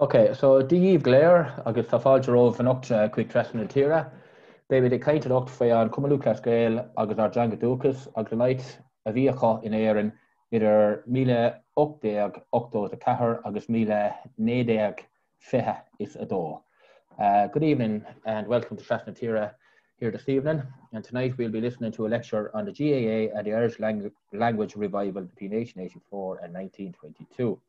Okay, so Díomh Gléir agus tá fáilte romh an ocht chuig tresna tíre, Baby de caiinte ocht fé an cumú leis Gael agus ar Django Dúchas agus night a bhíocha in éan idir 1884 agus 1950 is a dó. Good evening and welcome to Tresna Tíre here this evening. And tonight we'll be listening to a lecture on the GAA and the Irish language revival between 1884 and 1922.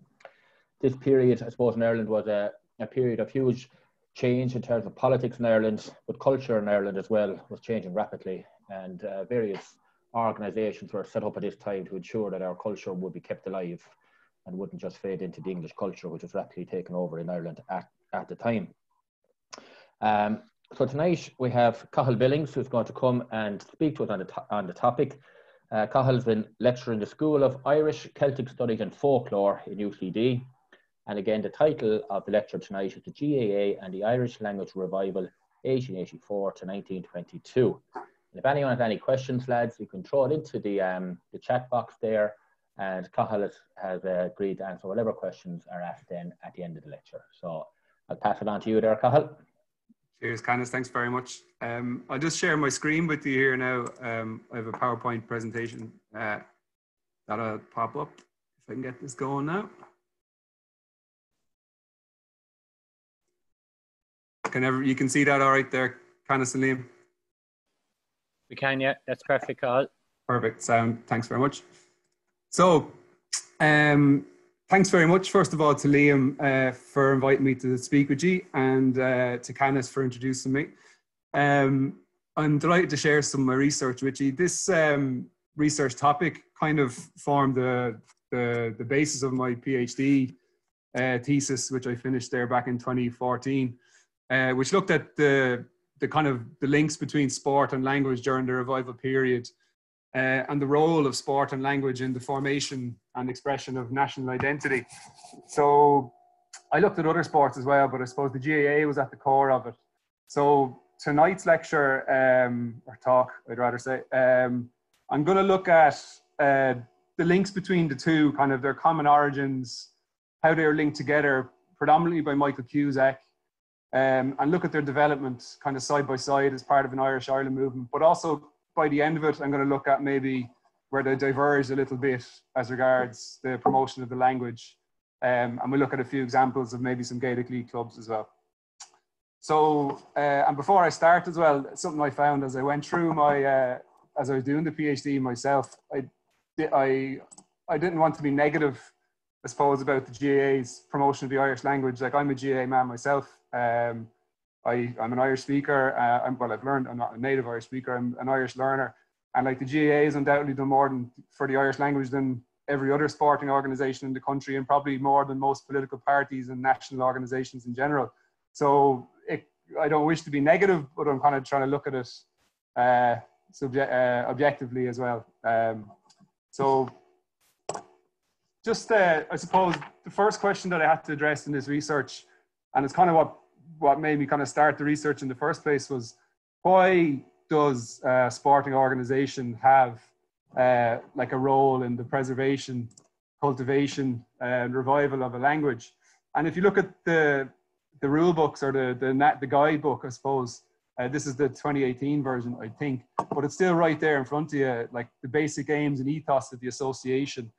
This period, I suppose, in Ireland was a period of huge change in terms of politics in Ireland, but culture in Ireland as well was changing rapidly, and various organisations were set up at this time to ensure that our culture would be kept alive and wouldn't just fade into the English culture, which was rapidly taken over in Ireland at the time. So tonight we have Cathal Billings, who's going to come and speak to us on the topic. Cathal's been lecturing in the School of Irish, Celtic Studies and Folklore in UCD. And again, the title of the lecture tonight is the GAA and the Irish Language Revival, 1884 to 1922. And if anyone has any questions, lads, you can throw it into the chat box there, and Cathal has agreed to answer whatever questions are asked then at the end of the lecture. So I'll pass it on to you there, Cathal. Cheers, Canis. Thanks very much. I'll just share my screen with you here now. I have a PowerPoint presentation that'll pop up if I can get this going now. You can see that all right there, Canis and Liam? We can, yeah. That's perfect, Carl. Perfect. Sound. Thanks very much. So, thanks very much, first of all, to Liam for inviting me to speak with you, and to Canis for introducing me. I'm delighted to share some of my research with you. This research topic kind of formed the basis of my PhD thesis, which I finished there back in 2014. Which looked at the links between sport and language during the revival period, and the role of sport and language in the formation and expression of national identity. So I looked at other sports as well, but I suppose the GAA was at the core of it. So tonight's lecture, or talk, I'd rather say, I'm going to look at the links between the two, kind of their common origins, how they are linked together, predominantly by Michael Cusack, and look at their development kind of side by side as part of an Irish Ireland movement. But also by the end of it, I'm going to look at maybe where they diverge a little bit as regards the promotion of the language. And we'll look at a few examples of maybe some Gaelic League clubs as well. So, and before I start as well, something I found as I went through my, as I was doing the PhD myself, I didn't want to be negative, I suppose, about the GAA's promotion of the Irish language. Like, I'm a GAA man myself. I'm an Irish speaker. I've learned, I'm not a native Irish speaker, I'm an Irish learner. And like, the GAA has undoubtedly done more for the Irish language than every other sporting organisation in the country, and probably more than most political parties and national organisations in general. So I don't wish to be negative, but I'm kind of trying to look at it objectively as well. So just, I suppose, the first question that I had to address in this research, and it's kind of what made me kind of start the research in the first place, was why does a sporting organisation have like a role in the preservation, cultivation, and revival of a language? And if you look at the rule books, or the guidebook, I suppose, this is the 2018 version, I think, but it's still right there in front of you, like the basic aims and ethos of the association.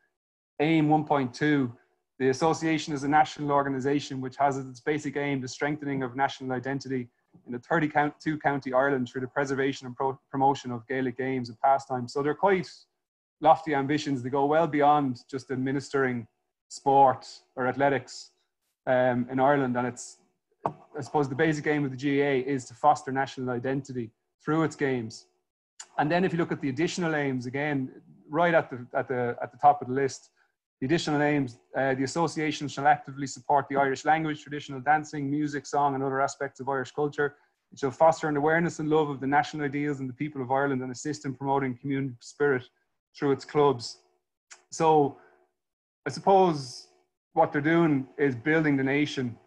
Aim 1.2, the association is a national organisation which has as its basic aim the strengthening of national identity in the 32 county Ireland through the preservation and promotion of Gaelic games and pastimes. So they're quite lofty ambitions. They go well beyond just administering sport or athletics in Ireland. And it's, I suppose, the basic aim of the GAA is to foster national identity through its games. And then if you look at the additional aims, again, right at the top of the list, the additional aims, the association shall actively support the Irish language, traditional dancing, music, song, and other aspects of Irish culture. It shall foster an awareness and love of the national ideals and the people of Ireland, and assist in promoting community spirit through its clubs. So I suppose what they're doing is building the nation.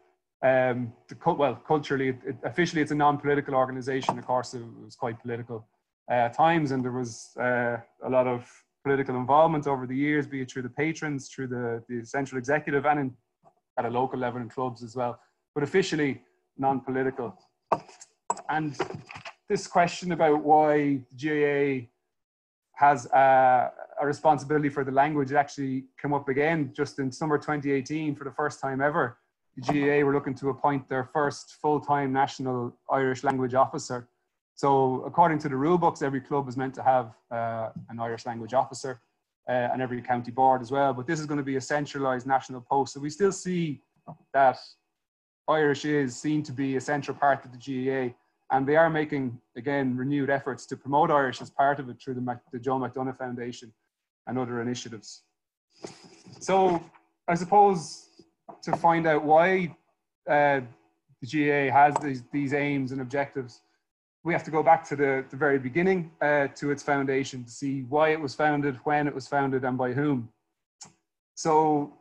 Culturally, officially it's a non-political organisation. Of course, it was quite political at times, and there was a lot of political involvement over the years, be it through the patrons, through the central executive, and at a local level in clubs as well, but officially non-political. And this question about why the GAA has a responsibility for the language actually came up again just in summer 2018 for the first time ever. The GAA were looking to appoint their first full-time national Irish language officer. So according to the rule books, every club is meant to have an Irish language officer and every county board as well. But this is going to be a centralised national post. So we still see that Irish is seen to be a central part of the GAA. And they are making, again, renewed efforts to promote Irish as part of it through the Joe McDonagh Foundation and other initiatives. So I suppose to find out why the GAA has these aims and objectives, we have to go back to the very beginning, to its foundation, to see why it was founded, when it was founded, and by whom. So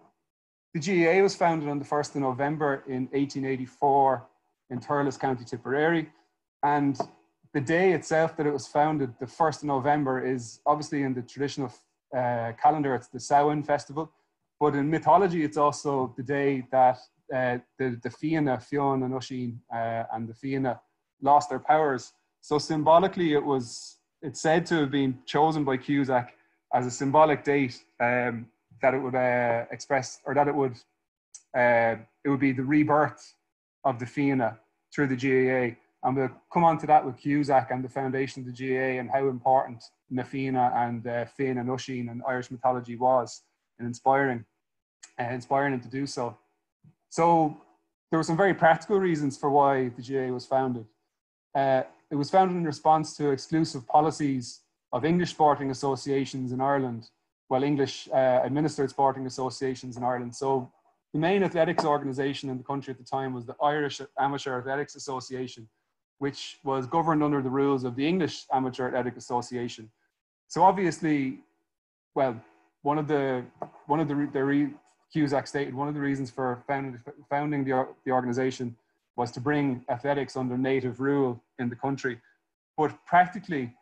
the GAA was founded on the 1st of November in 1884 in Thurles, County Tipperary. And the day itself that it was founded, the 1st of November, is obviously in the traditional calendar, it's the Samhain festival. But in mythology, it's also the day that the Fianna, Fionn and Oisin, and the Fianna lost their powers. So symbolically, it's said to have been chosen by Cusack as a symbolic date that it would express, or that it would be the rebirth of the Fianna through the GAA. And we'll come on to that with Cusack and the foundation of the GAA and how important Na Fianna and Finn and Oisin and Irish mythology was in inspiring them to do so. So there were some very practical reasons for why the GAA was founded. It was founded in response to exclusive policies of English sporting associations in Ireland, English administered sporting associations in Ireland. So the main athletics organisation in the country at the time was the Irish Amateur Athletics Association, which was governed under the rules of the English Amateur Athletic Association. So obviously, Cusack stated one of the reasons for founding the organisation was to bring athletics under native rule in the country. But practically,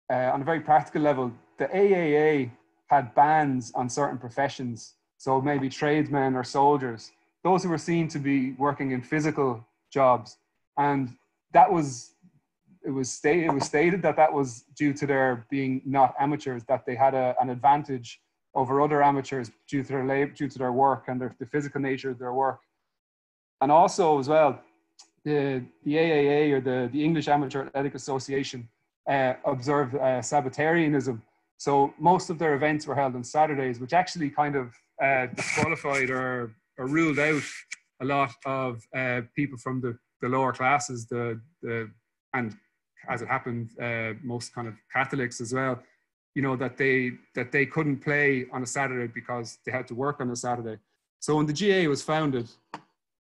on a very practical level, the AAA had bans on certain professions. So maybe tradesmen or soldiers, those who were seen to be working in physical jobs. And it was stated that was due to their being not amateurs, that they had an advantage over other amateurs due to their work and the physical nature of their work. And also as well, the AAA, or the English Amateur Athletic Association, observed Sabbatarianism. So most of their events were held on Saturdays, which actually kind of disqualified or ruled out a lot of people from the lower classes, and as it happened, most kind of Catholics as well, that they couldn't play on a Saturday because they had to work on a Saturday. So when the GAA was founded,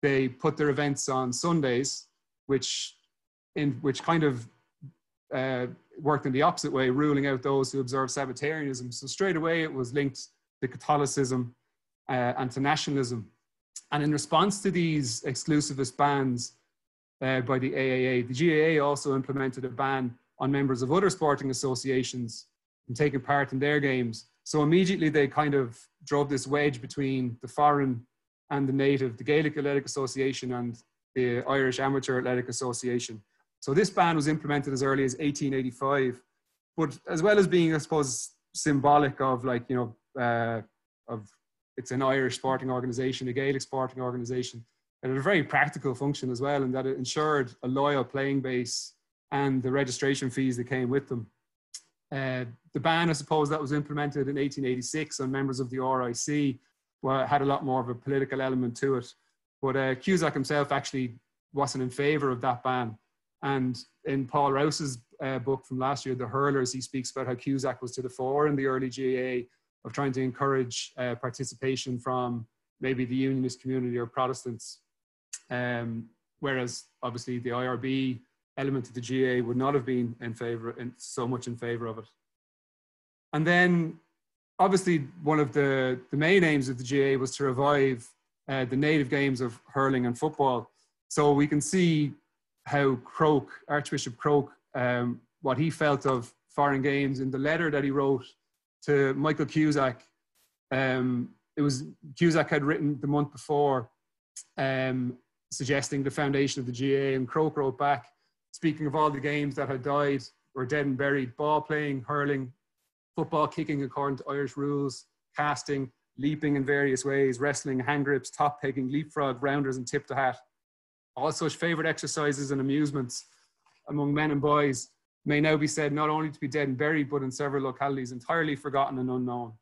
they put their events on Sundays, which kind of worked in the opposite way, ruling out those who observed Sabbatarianism. So straight away it was linked to Catholicism and to nationalism. And in response to these exclusivist bans by the AAA, the GAA also implemented a ban on members of other sporting associations from taking part in their games. So immediately they kind of drove this wedge between the foreign and the native, the Gaelic League Association and the Irish Amateur Athletic Association. So this ban was implemented as early as 1885, but as well as being, I suppose, symbolic of it's an Irish sporting organisation, a Gaelic sporting organisation, it had a very practical function as well, in that it ensured a loyal playing base and the registration fees that came with them. The ban, I suppose, that was implemented in 1886 on members of the RIC had a lot more of a political element to it. But Cusack himself actually wasn't in favour of that ban. And in Paul Rouse's book from last year, The Hurlers, he speaks about how Cusack was to the fore in the early GAA of trying to encourage participation from maybe the unionist community or Protestants. Whereas obviously the IRB element of the GAA would not have been so much in favour of it. And then obviously one of the main aims of the GAA was to revive the native games of hurling and football. So we can see how CROKE, Archbishop CROKE, what he felt of foreign games in the letter that he wrote to Michael Cusack it was Cusack had written the month before, suggesting the foundation of the GAA, and CROKE wrote back, speaking of all the games that had died or dead and buried: ball playing, hurling, football kicking according to Irish rules, casting, leaping in various ways, wrestling, hand grips, top pegging, leapfrog, rounders, and tip to hat. All such favourite exercises and amusements among men and boys may now be said not only to be dead and buried, but in several localities entirely forgotten and unknown.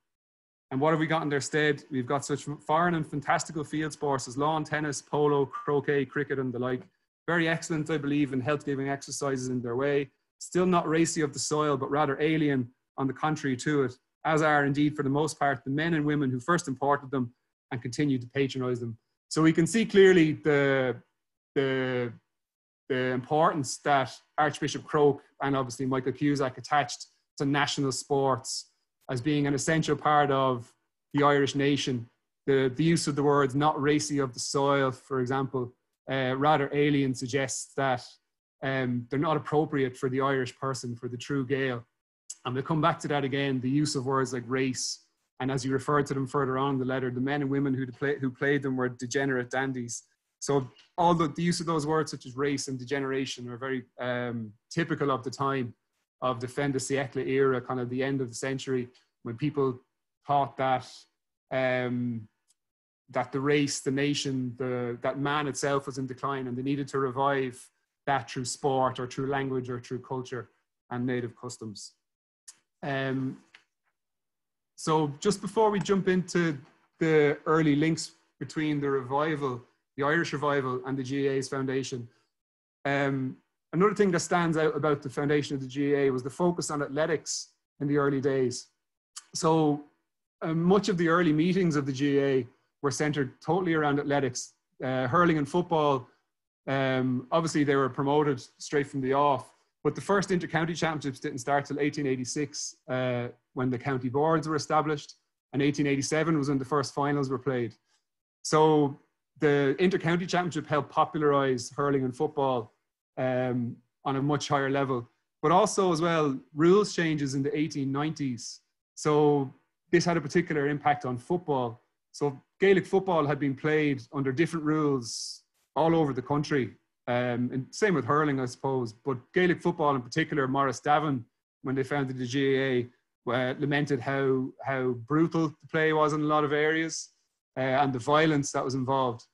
And what have we got in their stead? We've got such foreign and fantastical field sports as lawn tennis, polo, croquet, cricket, and the like. Very excellent, I believe, in health-giving exercises in their way. Still not racy of the soil, but rather alien, on the contrary, to it, as are indeed, for the most part, the men and women who first imported them and continue to patronise them. So we can see clearly the importance that Archbishop CROKE and obviously Michael Cusack attached to national sports as being an essential part of the Irish nation. The use of the words "not racy of the soil," for example, rather alien, suggests that they're not appropriate for the Irish person, for the true Gael. And we'll come back to that again, the use of words like race. And as you referred to them further on in the letter, the men and women who played them were degenerate dandies. So all the use of those words such as race and degeneration are very typical of the time of the fin de siècle era, kind of the end of the century, when people thought that that the race, the nation, that man itself was in decline, and they needed to revive that through sport or through language or through culture and native customs. So just before we jump into the early links between the revival, the Irish revival, and the GAA's foundation, another thing that stands out about the foundation of the GAA was the focus on athletics in the early days. So much of the early meetings of the GAA were centered totally around athletics. Hurling and football, obviously they were promoted straight from the off, but the first inter-county championships didn't start till 1886 when the county boards were established, and 1887 was when the first finals were played. So the inter-county championship helped popularise hurling and football on a much higher level, but also as well rules changes in the 1890s. So this had a particular impact on football. So Gaelic football had been played under different rules all over the country, and same with hurling, I suppose. But Gaelic football in particular, Maurice Davin, when they founded the GAA, lamented how brutal the play was in a lot of areas and the violence that was involved.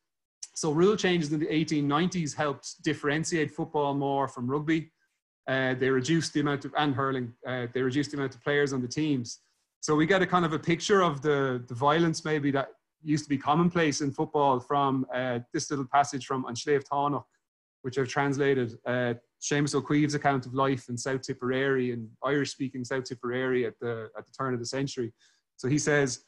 So rule changes in the 1890s helped differentiate football more from rugby. They reduced the amount of, and hurling, they reduced the amount of players on the teams. So we get a kind of a picture of the violence maybe that used to be commonplace in football from this little passage from Untitled Chapter, which I've translated, Seamus O'Keefe's account of life in South Tipperary, in Irish-speaking South Tipperary at the turn of the century. So he says,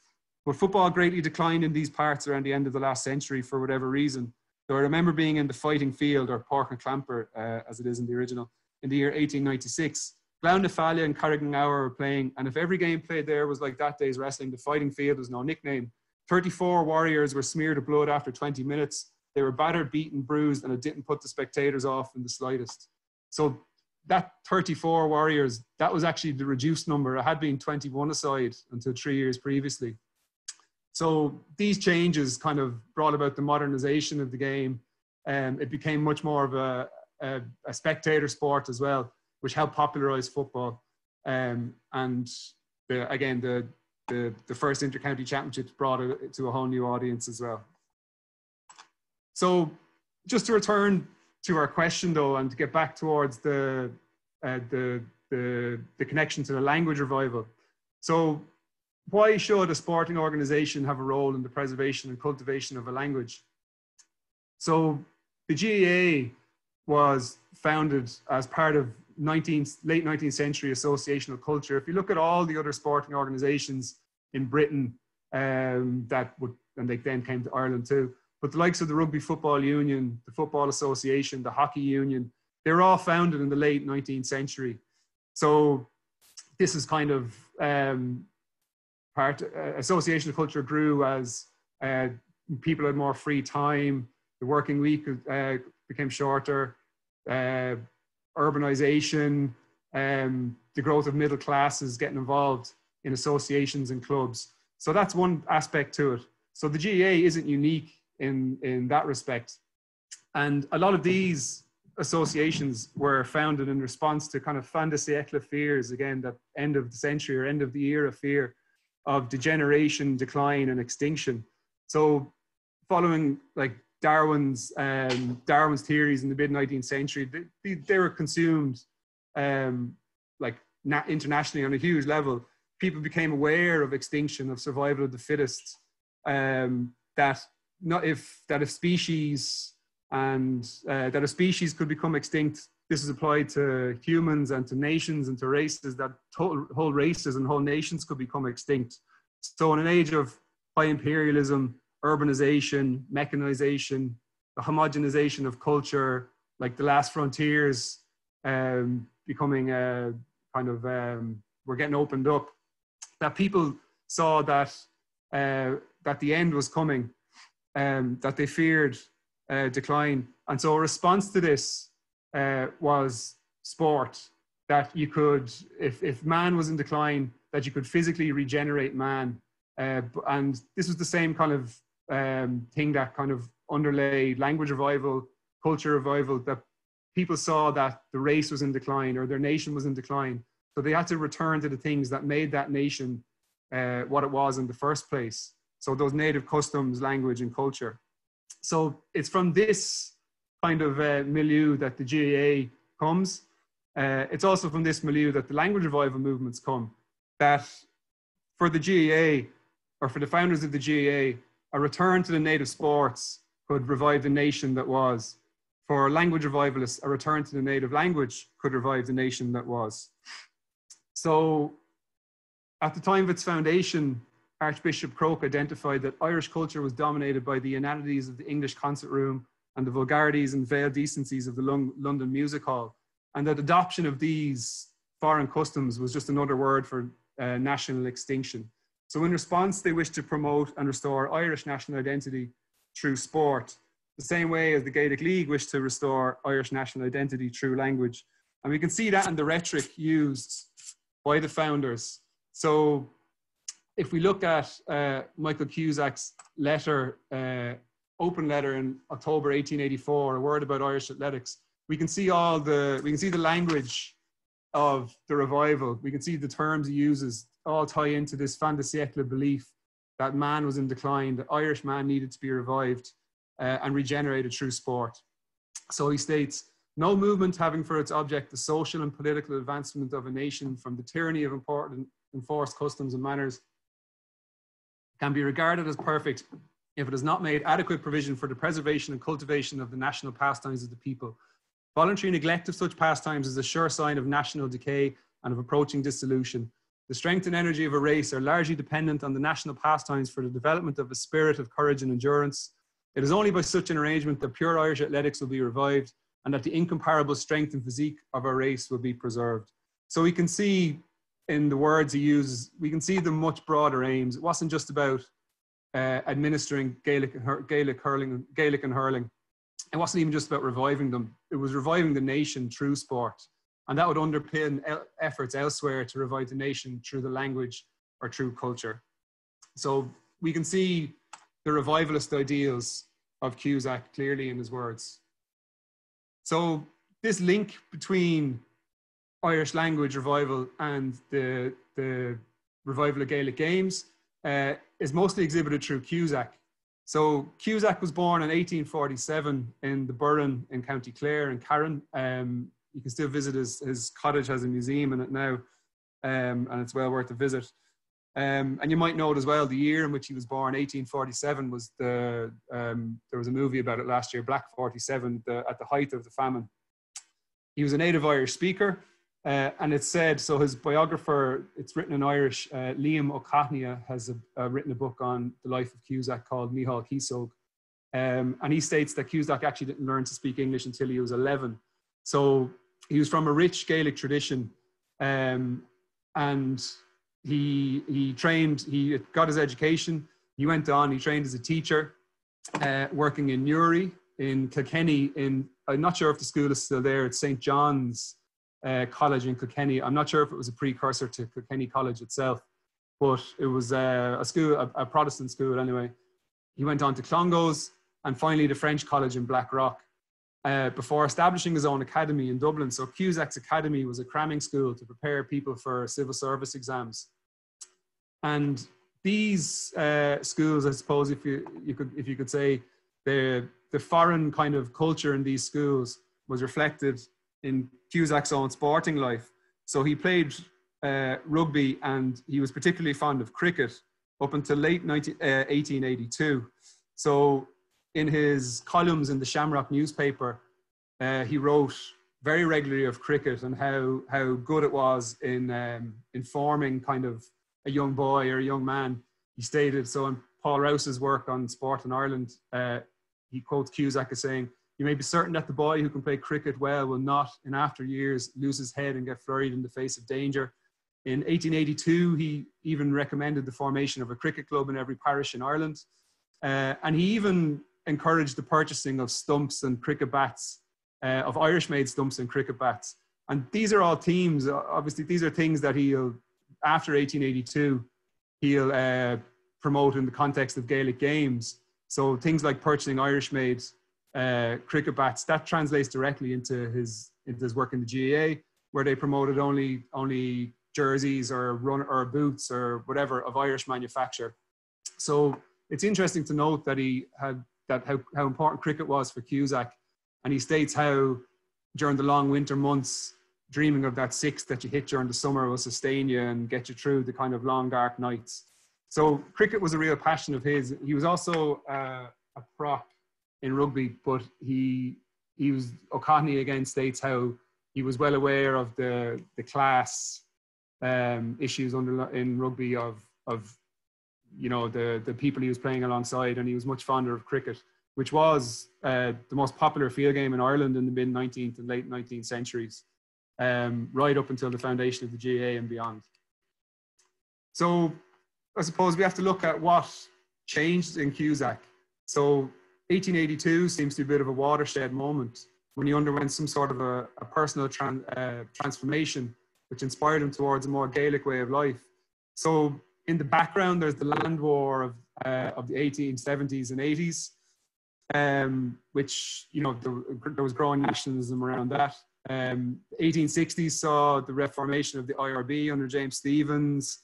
"But football greatly declined in these parts around the end of the last century for whatever reason. Though I remember being in the fighting field, or Pork and Clamper, as it is in the original, in the year 1896. Glowndefalia and Carrigan-Gower were playing, and if every game played there was like that day's wrestling, the fighting field was no nickname. 34 warriors were smeared of blood after 20 minutes. They were battered, beaten, bruised, and it didn't put the spectators off in the slightest." So that 34 warriors, that was actually the reduced number. It had been 21 aside until 3 years previously. So these changes kind of brought about the modernization of the game. It became much more of a spectator sport as well, which helped popularize football. And again, the first inter-county championships brought it to a whole new audience as well. So just to return to our question though, and to get back towards the connection to the language revival. So why should a sporting organization have a role in the preservation and cultivation of a language? So the GAA was founded as part of late 19th century associational culture. If you look at all the other sporting organizations in Britain and they then came to Ireland too, but the likes of the Rugby Football Union, the Football Association, the Hockey Union, they were all founded in the late 19th century. So this is kind of associational culture grew as people had more free time, the working week became shorter, urbanization, the growth of middle classes getting involved in associations and clubs. So that's one aspect to it. So the GAA isn't unique in that respect. And a lot of these associations were founded in response to kind of fin de siècle fears, again, that end of the century or end of the era fear of degeneration, decline, and extinction. So following like Darwin's theories in the mid-19th century, they were consumed internationally on a huge level. People became aware of extinction, of survival of the fittest, that if species could become extinct, this is applied to humans and to nations and to races, that whole races and whole nations could become extinct. So in an age of high imperialism, urbanization, mechanization, the homogenization of culture, like the last frontiers becoming we're getting opened up, that people saw that the end was coming, that they feared decline. And so a response to this was sport, that you could, if man was in decline, that you could physically regenerate man. And this was the same kind of thing that kind of underlay language revival, culture revival, that people saw that the race was in decline or their nation was in decline. So they had to return to the things that made that nation what it was in the first place. So those native customs, language, and culture. So it's from this kind of milieu that the GAA comes. It's also from this milieu that the language revival movements come. That for the GAA, or for the founders of the GAA, a return to the native sports could revive the nation that was. For language revivalists, a return to the native language could revive the nation that was. So at the time of its foundation, Archbishop CROKE identified that Irish culture was dominated by the inanities of the English concert room and the vulgarities and veiled decencies of the London Music Hall, and that adoption of these foreign customs was just another word for national extinction. So in response, they wished to promote and restore Irish national identity through sport, the same way as the Gaelic League wished to restore Irish national identity through language. And we can see that in the rhetoric used by the founders. So if we look at Michael Cusack's letter, open letter in October 1884, A Word About Irish Athletics, we can see the language of the revival. We can see the terms he uses all tie into this fin de siècle belief that man was in decline, that Irish man needed to be revived and regenerated through sport. So he states, no movement having for its object the social and political advancement of a nation from the tyranny of important enforced customs and manners can be regarded as perfect if it has not made adequate provision for the preservation and cultivation of the national pastimes of the people. Voluntary neglect of such pastimes is a sure sign of national decay and of approaching dissolution. The strength and energy of a race are largely dependent on the national pastimes for the development of a spirit of courage and endurance. It is only by such an arrangement that pure Irish athletics will be revived and that the incomparable strength and physique of our race will be preserved. So we can see in the words he uses, we can see the much broader aims. It wasn't just about administering Gaelic and hurling. It wasn't even just about reviving them. It was reviving the nation through sport. And that would underpin efforts elsewhere to revive the nation through the language or through culture. So we can see the revivalist ideals of Cusack clearly in his words. So this link between Irish language revival and the revival of Gaelic games is mostly exhibited through Cusack. So Cusack was born in 1847 in the Burren in County Clare in Carron. You can still visit his cottage, has a museum in it now, and it's well worth a visit. And you might note as well the year in which he was born, 1847, was there was a movie about it last year, Black 47, at the height of the famine. He was a native Irish speaker, and it's said, so his biographer, it's written in Irish, Liam O'Cahnia has written a book on the life of Cusack called Mícheál Císeog. And he states that Cusack actually didn't learn to speak English until he was 11. So he was from a rich Gaelic tradition, and he got his education. He went on, he trained as a teacher, working in Newry, in Kilkenny, I'm not sure if the school is still there, it's St. John's College in Kilkenny. I'm not sure if it was a precursor to Kilkenny College itself, but it was a Protestant school anyway. He went on to Clongowes and finally the French College in Blackrock before establishing his own academy in Dublin. So Cusack's academy was a cramming school to prepare people for civil service exams. And these schools, I suppose, if you could say, the foreign kind of culture in these schools was reflected in Cusack's own sporting life. So he played rugby, and he was particularly fond of cricket up until late 1882. So in his columns in the Shamrock newspaper, he wrote very regularly of cricket and how good it was in informing kind of a young boy or a young man. He stated, so in Paul Rouse's work on sport in Ireland, he quotes Cusack as saying, "You may be certain that the boy who can play cricket well will not, in after years, lose his head and get flurried in the face of danger." In 1882, he even recommended the formation of a cricket club in every parish in Ireland. And he even encouraged the purchasing of stumps and cricket bats, of Irish-made stumps and cricket bats. And these are all themes, obviously these are things that he'll, after 1882, he'll promote in the context of Gaelic games. So things like purchasing Irish-made cricket bats, that translates directly into his work in the GAA, where they promoted only jerseys or boots or whatever of Irish manufacture. So it's interesting to note that how important cricket was for Cusack, and he states how during the long winter months, dreaming of that six that you hit during the summer will sustain you and get you through the kind of long dark nights. So cricket was a real passion of his. He was also a prop in rugby, but O'Connell again states how he was well aware of the class issues in rugby of the people he was playing alongside, and he was much fonder of cricket, which was the most popular field game in Ireland in the mid-19th and late 19th centuries, right up until the foundation of the GAA and beyond. So I suppose we have to look at what changed in Cusack. So 1882 seems to be a bit of a watershed moment when he underwent some sort of a personal transformation, which inspired him towards a more Gaelic way of life. So in the background, there's the land war of the 1870s and 80s, which, there was growing nationalism around that. 1860s saw the reformation of the IRB under James Stephens.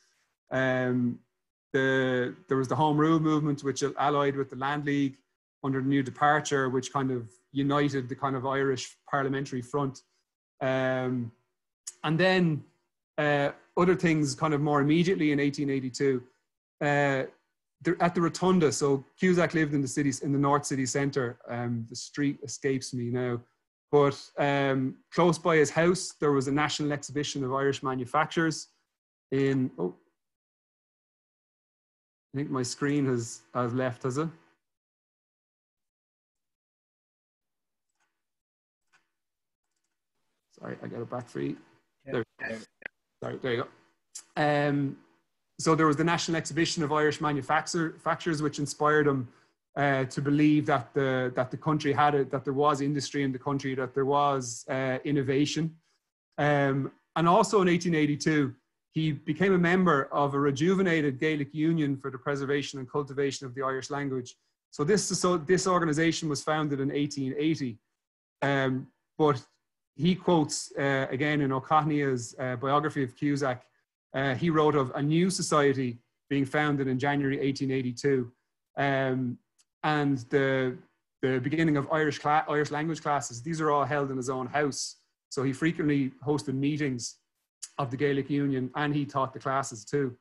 There was the Home Rule movement, which allied with the Land League under the New Departure, which kind of united the kind of Irish parliamentary front. And then other things kind of more immediately in 1882, at the Rotunda. So Cusack lived in the North City Centre. The street escapes me now. But close by his house, there was a national exhibition of Irish manufacturers in, I think my screen has left, has it? Sorry, I got it back for you. Yeah. There you go. So there was the National Exhibition of Irish Manufacturers, which inspired him to believe that the country had it, that there was industry in the country, that there was innovation. And also in 1882, he became a member of a rejuvenated Gaelic Union for the preservation and cultivation of the Irish language. So this organization was founded in 1880, but he quotes, again, in O'Connell's biography of Cusack, he wrote of a new society being founded in January 1882, and the beginning of Irish language classes. These are all held in his own house. So he frequently hosted meetings of the Gaelic Union, and he taught the classes too.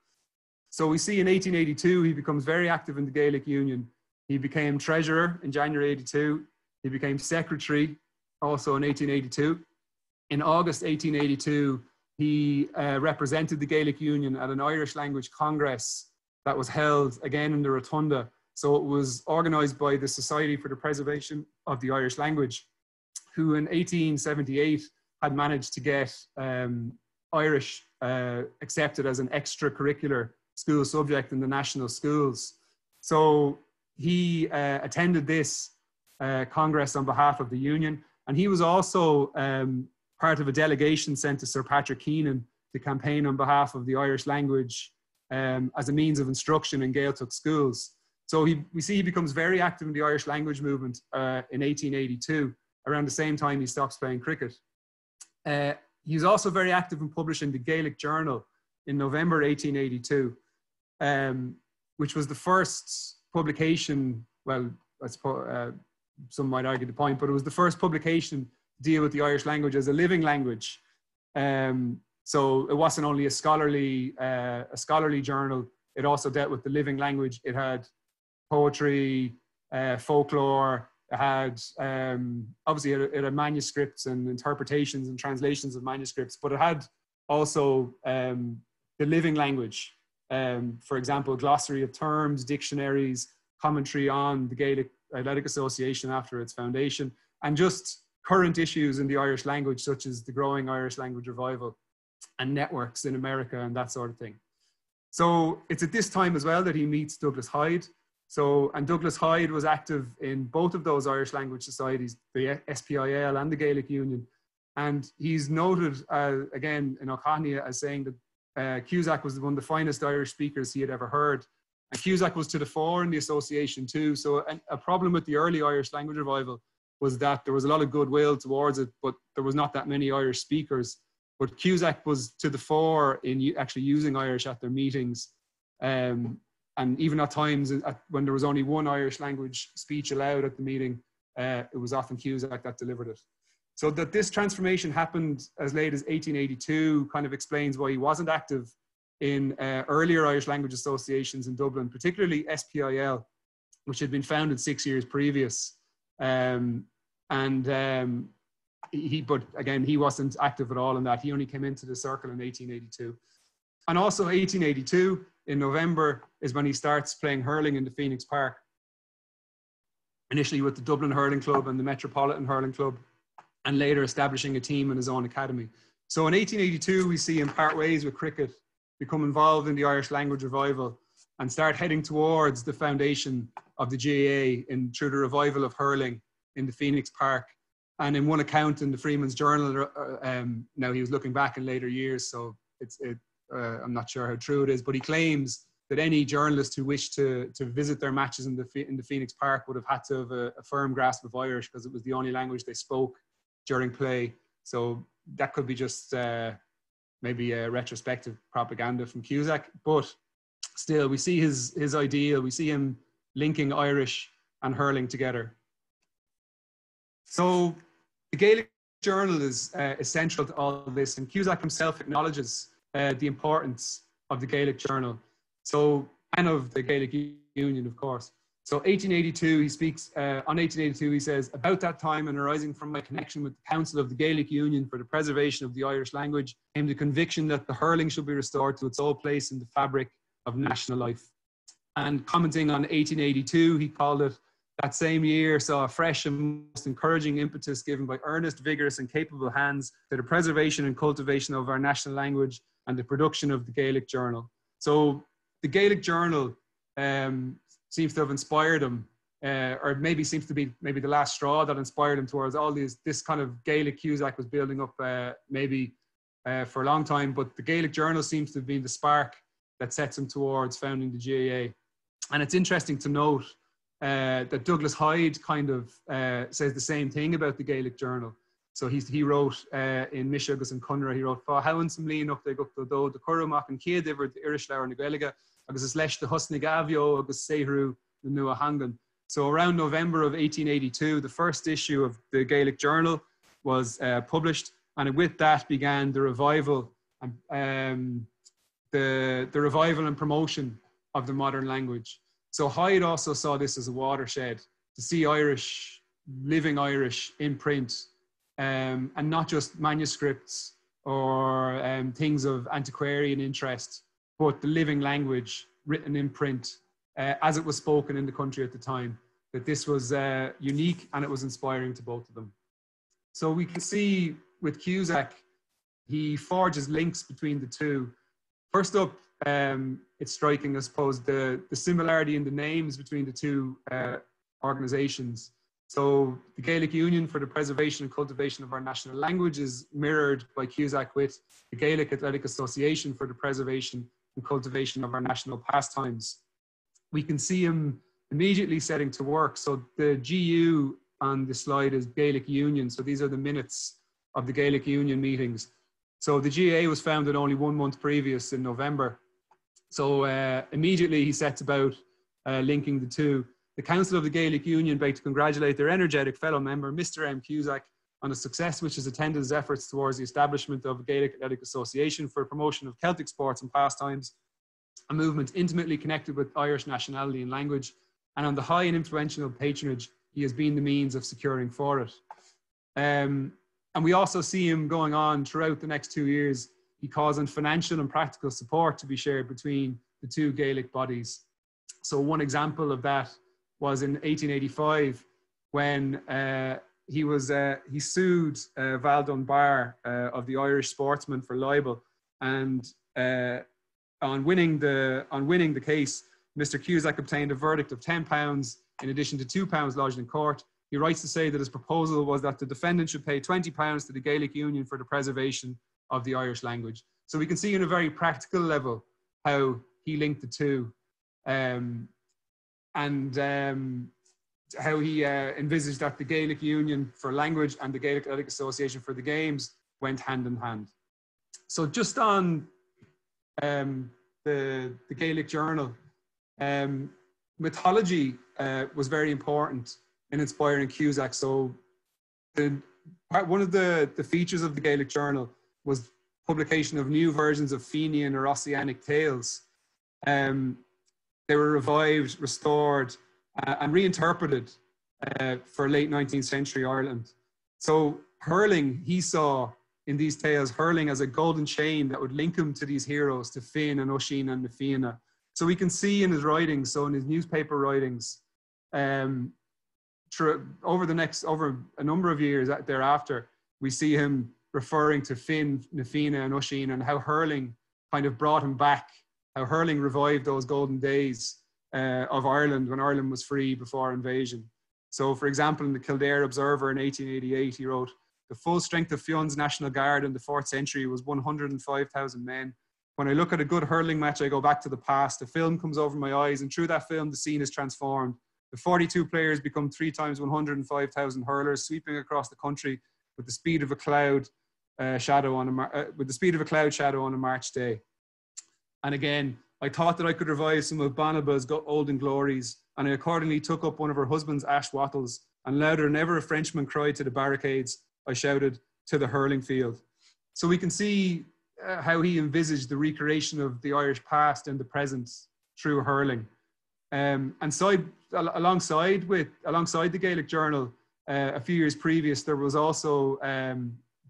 So we see in 1882, he becomes very active in the Gaelic Union. He became treasurer in January 82. He became secretary also in 1882. In August 1882, he represented the Gaelic Union at an Irish language congress that was held again in the Rotunda. So it was organized by the Society for the Preservation of the Irish Language, who in 1878 had managed to get Irish accepted as an extracurricular school subject in the national schools. So he attended this Congress on behalf of the Union, and he was also part of a delegation sent to Sir Patrick Keenan to campaign on behalf of the Irish language as a means of instruction in Gaeltacht schools. So we see he becomes very active in the Irish language movement in 1882, around the same time he stops playing cricket. He's also very active in publishing the Gaelic Journal in November 1882, which was the first publication, well, I suppose, some might argue the point, but it was the first publication to deal with the Irish language as a living language. So it wasn't only a scholarly journal, it also dealt with the living language. It had poetry, folklore, it had, obviously it had manuscripts and interpretations and translations of manuscripts, but it had also the living language. For example, glossary of terms, dictionaries, commentary on the Gaelic Athletic Association after its foundation, and just current issues in the Irish language, such as the growing Irish language revival and networks in America and that sort of thing. So it's at this time as well that he meets Douglas Hyde. And Douglas Hyde was active in both of those Irish language societies, the SPIL and the Gaelic Union. And he's noted, again, in O'Connell as saying that Cusack was one of the finest Irish speakers he had ever heard. And Cusack was to the fore in the association too. So a problem with the early Irish language revival was that there was a lot of goodwill towards it, but there was not that many Irish speakers. But Cusack was to the fore in actually using Irish at their meetings. And even at times when there was only one Irish language speech allowed at the meeting, it was often Cusack that delivered it. So that this transformation happened as late as 1882 kind of explains why he wasn't active in earlier Irish language associations in Dublin, particularly SPIL, which had been founded 6 years previous. But again, he wasn't active at all in that. He only came into the circle in 1882. And also 1882, in November, is when he starts playing hurling in the Phoenix Park, initially with the Dublin Hurling Club and the Metropolitan Hurling Club, and later establishing a team in his own academy. So in 1882, we see him part ways with cricket, become involved in the Irish language revival, and start heading towards the foundation of the GAA through the revival of hurling in the Phoenix Park. And in one account in the Freeman's Journal, now he was looking back in later years, so I'm not sure how true it is, but he claims that any journalist who wished to visit their matches in the Phoenix Park would have had to have a firm grasp of Irish because it was the only language they spoke during play. So that could be just maybe a retrospective propaganda from Cusack, but still we see his ideal, we see him linking Irish and hurling together. So the Gaelic Journal is central to all of this, and Cusack himself acknowledges the importance of the Gaelic Journal, and of the Gaelic Union, of course. So 1882, he speaks, on 1882, he says, "About that time and arising from my connection with the Council of the Gaelic Union for the preservation of the Irish language, came the conviction that the hurling should be restored to its old place in the fabric of national life." And commenting on 1882, he called it, "That same year saw a fresh and most encouraging impetus given by earnest, vigorous and capable hands to the preservation and cultivation of our national language and the production of the Gaelic Journal." So the Gaelic Journal seems to have inspired him, or maybe seems to be maybe the last straw that inspired him towards all this kind of Gaelic Cusack was building up for a long time, but the Gaelic Journal seems to have been the spark that sets him towards founding the GAA. And it's interesting to note that Douglas Hyde kind of says the same thing about the Gaelic Journal. So he wrote in Mishagus and Cunra, he wrote, "Fá hawan sam líon up de gupto the Curumach and Kiad iver the Irish Lawer na Gaeilge, agus is leis de husnig avio agus sehru the Nua Hangan." So around November of 1882, the first issue of the Gaelic Journal was published, and with that began the revival and the revival and promotion of the modern language. So Hyde also saw this as a watershed to see Irish, living Irish in print, and not just manuscripts or things of antiquarian interest, but the living language written in print as it was spoken in the country at the time, that this was unique and it was inspiring to both of them. So we can see with Cusack, he forges links between the two. First up, it's striking, I suppose, the similarity in the names between the two organizations. So the Gaelic Union for the Preservation and Cultivation of Our National Language is mirrored by Cusack with the Gaelic Athletic Association for the Preservation and cultivation of our national pastimes. We can see him immediately setting to work. So the GU on the slide is Gaelic Union. So these are the minutes of the Gaelic Union meetings. So the GAA was founded only 1 month previous in November. So immediately he sets about linking the two. The Council of the Gaelic Union beg to congratulate their energetic fellow member, Mr. M. Cusack, on a success which has attended his efforts towards the establishment of a Gaelic Athletic Association for promotion of Celtic sports and pastimes, a movement intimately connected with Irish nationality and language, and on the high and influential patronage he has been the means of securing for it. And we also see him going on throughout the next 2 years. He calls on financial and practical support to be shared between the two Gaelic bodies. So one example of that was in 1885 when he sued Val Dunbar of the Irish Sportsman for libel, and on winning the case, Mr. Cusack obtained a verdict of £10 in addition to £2 lodged in court. He writes to say that his proposal was that the defendant should pay £20 to the Gaelic Union for the preservation of the Irish language. So we can see on a very practical level how he linked the two, and how he envisaged that the Gaelic Union for language and the Gaelic Athletic Association for the games went hand in hand. So just on the Gaelic Journal, mythology was very important in inspiring Cusack. So one of the features of the Gaelic Journal was publication of new versions of Fenian or Ossianic tales. They were revived, restored, and reinterpreted for late 19th century Ireland. So hurling, he saw in these tales, hurling as a golden chain that would link him to these heroes, to Finn and Oisin and Fianna. So we can see in his writings, so in his newspaper writings, over a number of years thereafter, we see him referring to Finn, Fianna and Oisin, and how hurling kind of brought him back, how hurling revived those golden days of Ireland when Ireland was free before invasion. So for example, in the Kildare Observer in 1888, he wrote, "The full strength of Fionn's National Guard in the 4th century was 105,000 men. When I look at a good hurling match, I go back to the past. A film comes over my eyes, and through that film, the scene is transformed. The 42 players become 3 times 105,000 hurlers, sweeping across the country with the speed of a cloud shadow on a March day. And again, I thought that I could revive some of Banaba's olden glories, and I accordingly took up one of her husband's ash wattles, and louder than ever a Frenchman cried to the barricades, I shouted, to the hurling field." So we can see how he envisaged the recreation of the Irish past and the present through hurling. And alongside the Gaelic Journal, a few years previous, there was also a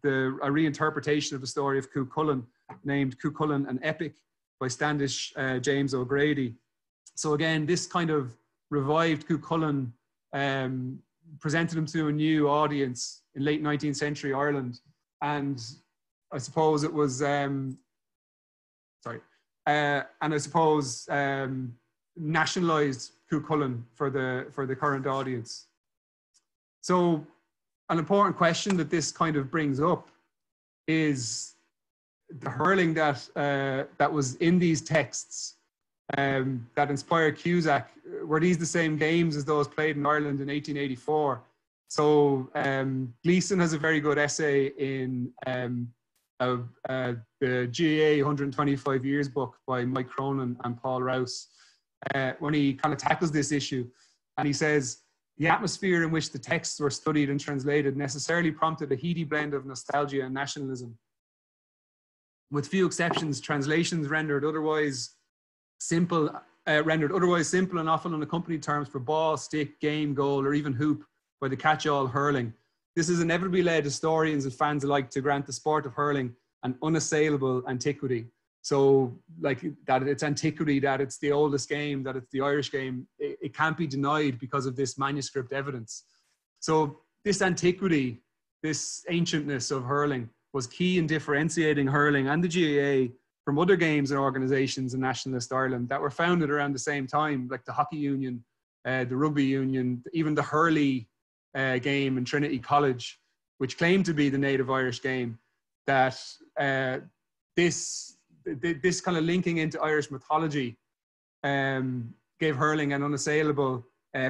reinterpretation of the story of Cuchulainn, named Cuchulainn an Epic, by Standish James O'Grady. So again, this kind of revived Cuchulainn, presented him to a new audience in late 19th century Ireland. And I suppose it was, nationalized Cuchulainn for the current audience. So an important question that this kind of brings up is the hurling that was in these texts that inspired Cusack. Were these the same games as those played in Ireland in 1884? So Gleeson has a very good essay in the GAA 125 Years book by Mike Cronin and Paul Rouse, when he kind of tackles this issue. And he says, the atmosphere in which the texts were studied and translated necessarily prompted a heady blend of nostalgia and nationalism. With few exceptions, translations rendered otherwise simple and often unaccompanied terms for ball, stick, game, goal, or even hoop by the catch-all hurling. This has inevitably led historians and fans alike to grant the sport of hurling an unassailable antiquity. So like that it's antiquity, that it's the oldest game, that it's the Irish game, it can't be denied because of this manuscript evidence. So this antiquity, this ancientness of hurling was key in differentiating hurling and the GAA from other games and organisations in nationalist Ireland that were founded around the same time, like the Hockey Union, the Rugby Union, even the Hurley game in Trinity College, which claimed to be the native Irish game. That this kind of linking into Irish mythology gave hurling an unassailable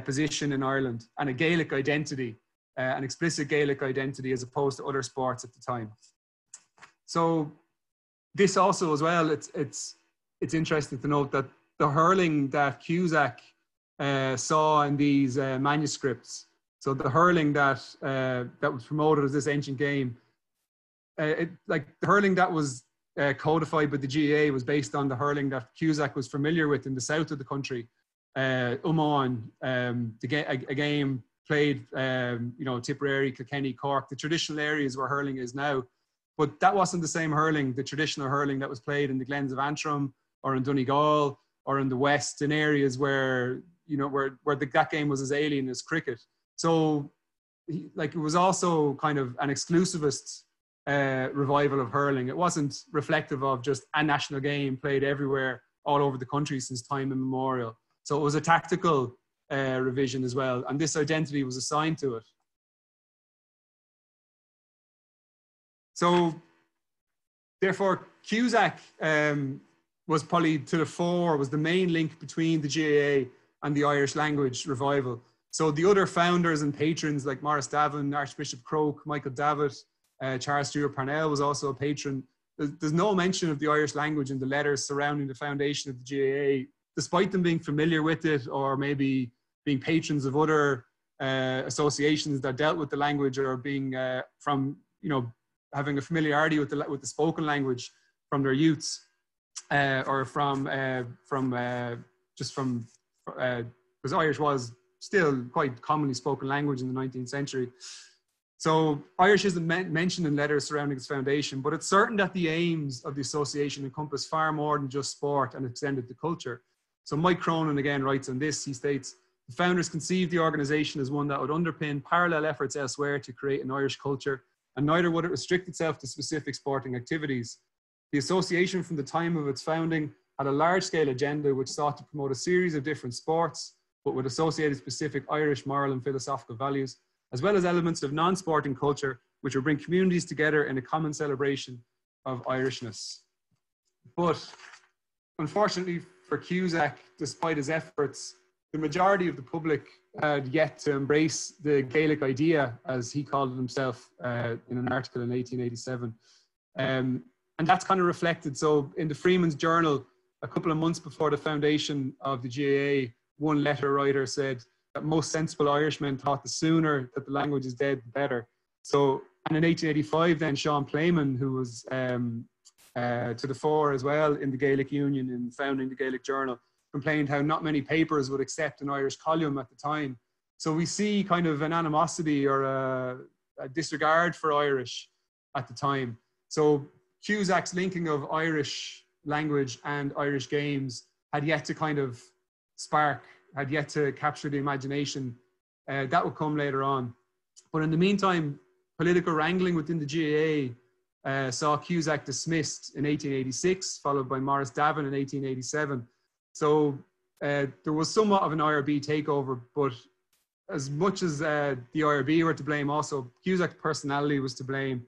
position in Ireland and a Gaelic identity, an explicit Gaelic identity as opposed to other sports at the time. So this also as well, it's interesting to note that the hurling that Cusack saw in these manuscripts, so the hurling that was promoted as this ancient game, like the hurling that was codified by the GAA was based on the hurling that Cusack was familiar with in the south of the country. Umon, a game played, Tipperary, Kilkenny, Cork, the traditional areas where hurling is now. But that wasn't the same hurling, the traditional hurling that was played in the Glens of Antrim or in Donegal or in the West, in areas where, that game was as alien as cricket. So, it was also kind of an exclusivist revival of hurling. It wasn't reflective of just a national game played everywhere, all over the country since time immemorial. So it was a tactical revision as well, and this identity was assigned to it. So, therefore, Cusack was probably to the fore, was the main link between the GAA and the Irish language revival. So the other founders and patrons like Maurice Davin, Archbishop CROKE, Michael Davitt, Charles Stewart Parnell was also a patron. There's no mention of the Irish language in the letters surrounding the foundation of the GAA, despite them being familiar with it or maybe being patrons of other associations that dealt with the language, or being having a familiarity with the spoken language from their youths, or because Irish was still quite commonly spoken language in the 19th century. So Irish isn't mentioned in letters surrounding its foundation, but it's certain that the aims of the association encompass far more than just sport and extended to culture. So Mike Cronin again writes on this. He states, the founders conceived the organization as one that would underpin parallel efforts elsewhere to create an Irish culture, and neither would it restrict itself to specific sporting activities. The association from the time of its founding had a large-scale agenda which sought to promote a series of different sports, but with associated specific Irish moral and philosophical values, as well as elements of non-sporting culture, which would bring communities together in a common celebration of Irishness. But unfortunately for Cusack, despite his efforts, the majority of the public had yet to embrace the Gaelic idea, as he called it himself in an article in 1887. And that's kind of reflected. So in the Freeman's Journal, a couple of months before the foundation of the GAA, one letter writer said that most sensible Irishmen thought the sooner that the language is dead, the better. So, and in 1885 then, Sean Playman, who was to the fore as well in the Gaelic Union in founding the Gaelic Journal, complained how not many papers would accept an Irish column at the time. So we see kind of an animosity or a disregard for Irish at the time. So Cusack's linking of Irish language and Irish games had yet to kind of spark, had yet to capture the imagination. That would come later on. But in the meantime, political wrangling within the GAA saw Cusack dismissed in 1886, followed by Maurice Davin in 1887. So there was somewhat of an IRB takeover, but as much as the IRB were to blame, also Cusack's personality was to blame.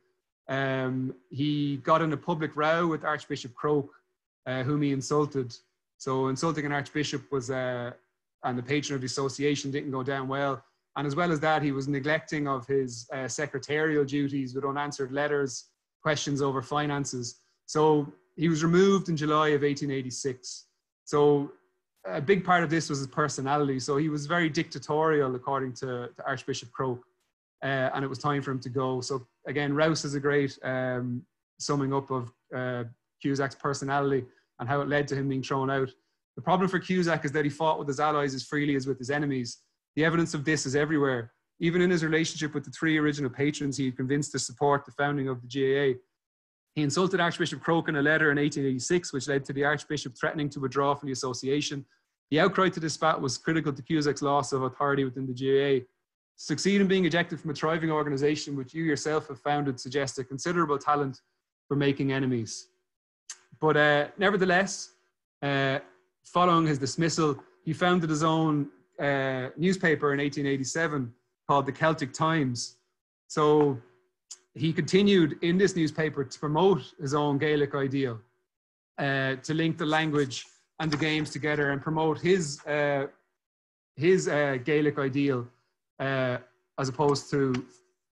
He got in a public row with Archbishop CROKE, whom he insulted. So insulting an archbishop was, and the patron of the association didn't go down well. And as well as that, he was neglecting of his secretarial duties with unanswered letters, questions over finances. So he was removed in July of 1886. So a big part of this was his personality. So he was very dictatorial, according to Archbishop CROKE, and it was time for him to go. So again, Rouse is a great summing up of Cusack's personality and how it led to him being thrown out. The problem for Cusack is that he fought with his allies as freely as with his enemies. The evidence of this is everywhere. Even in his relationship with the three original patrons he had convinced to support the founding of the GAA. He insulted Archbishop CROKE in a letter in 1886, which led to the Archbishop threatening to withdraw from the association. The outcry to this spat was critical to Cusack's loss of authority within the GAA. To succeed in being ejected from a thriving organization which you yourself have founded suggests a considerable talent for making enemies. But nevertheless, following his dismissal, he founded his own newspaper in 1887 called the Celtic Times. So he continued in this newspaper to promote his own Gaelic ideal. to link the language and the games together and promote his Gaelic ideal as opposed to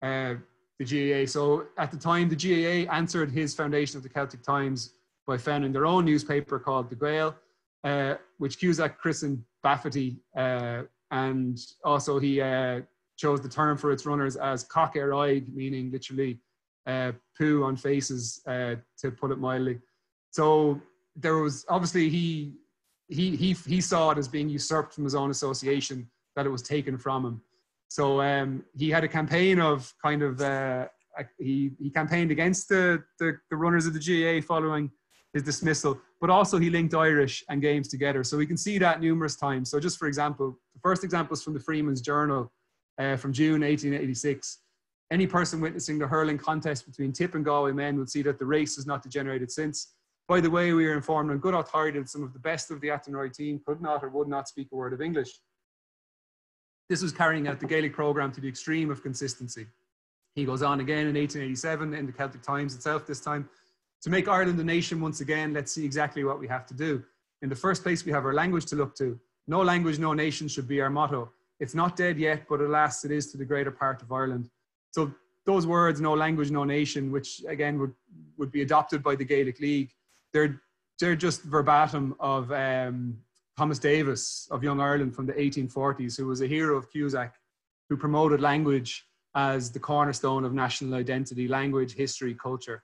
the GAA. So at the time, the GAA answered his foundation of the Celtic Times by founding their own newspaper called the Gael, which Cusack christened Bafferty, and also he chose the term for its runners as cock ar oig, meaning literally poo on faces, to put it mildly. So there was obviously he saw it as being usurped from his own association, that it was taken from him. So he had a campaign of kind of he campaigned against the runners of the GAA following his dismissal, but also he linked Irish and games together. So we can see that numerous times. So just for example, the first example is from the Freeman's Journal from June 1886. Any person witnessing the hurling contest between Tip and Galway men would see that the race has not degenerated since. By the way, we are informed on good authority that some of the best of the Athenry team could not or would not speak a word of English. This was carrying out the Gaelic programme to the extreme of consistency. He goes on again in 1887 in the Celtic Times itself this time. To make Ireland a nation once again, let's see exactly what we have to do. In the first place, we have our language to look to. No language, no nation should be our motto. It's not dead yet, but alas, it is to the greater part of Ireland. So those words, no language, no nation, which again would be adopted by the Gaelic League, they're just verbatim of Thomas Davis of Young Ireland from the 1840s, who was a hero of Cusack, who promoted language as the cornerstone of national identity, language, history, culture.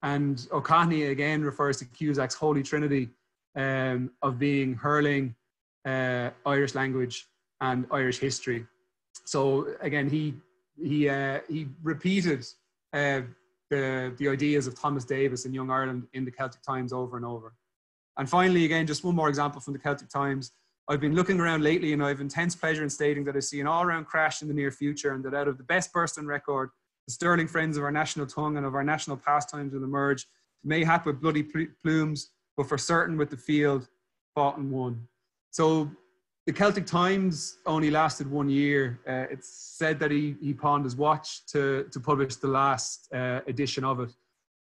And O'Connell again refers to Cusack's holy trinity of being hurling, Irish language, and Irish history. So again, he repeated the ideas of Thomas Davis in Young Ireland in the Celtic Times over and over. And finally, again, just one more example from the Celtic Times. I've been looking around lately and I have intense pleasure in stating that I see an all-round crash in the near future, and that out of the best burst on record, the sterling friends of our national tongue and of our national pastimes will emerge, mayhap with bloody plumes, but for certain with the field fought and won. So the Celtic Times only lasted 1 year. It's said that he pawned his watch to publish the last edition of it.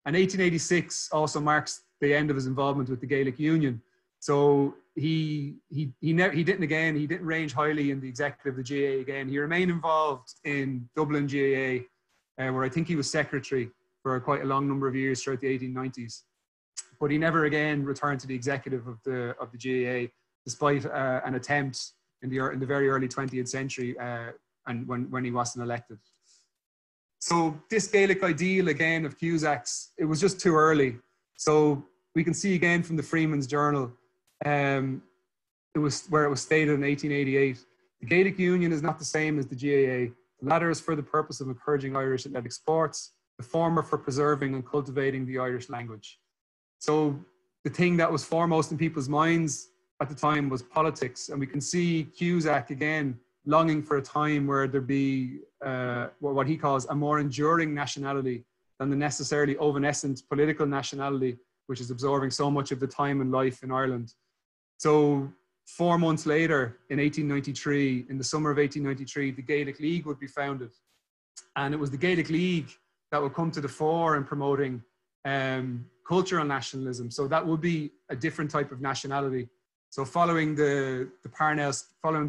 And 1886 also marks the end of his involvement with the Gaelic Union. So he didn't range highly in the executive of the GAA again. He remained involved in Dublin GAA, where I think he was secretary for quite a long number of years throughout the 1890s. But he never again returned to the executive of the GAA, despite an attempt in the very early 20th century, and when he wasn't elected. So this Gaelic ideal again of Cusack's, it was just too early. So we can see again from the Freeman's Journal, it was stated in 1888, the Gaelic Union is not the same as the GAA. The latter is for the purpose of encouraging Irish athletic sports, the former for preserving and cultivating the Irish language. So the thing that was foremost in people's minds at the time was politics. And we can see Cusack again longing for a time where there'd be what he calls a more enduring nationality than the necessarily evanescent political nationality, which is absorbing so much of the time and life in Ireland. So 4 months later, in 1893, in the summer of 1893, the Gaelic League would be founded. And it was the Gaelic League that would come to the fore in promoting cultural nationalism. So that would be a different type of nationality. So following the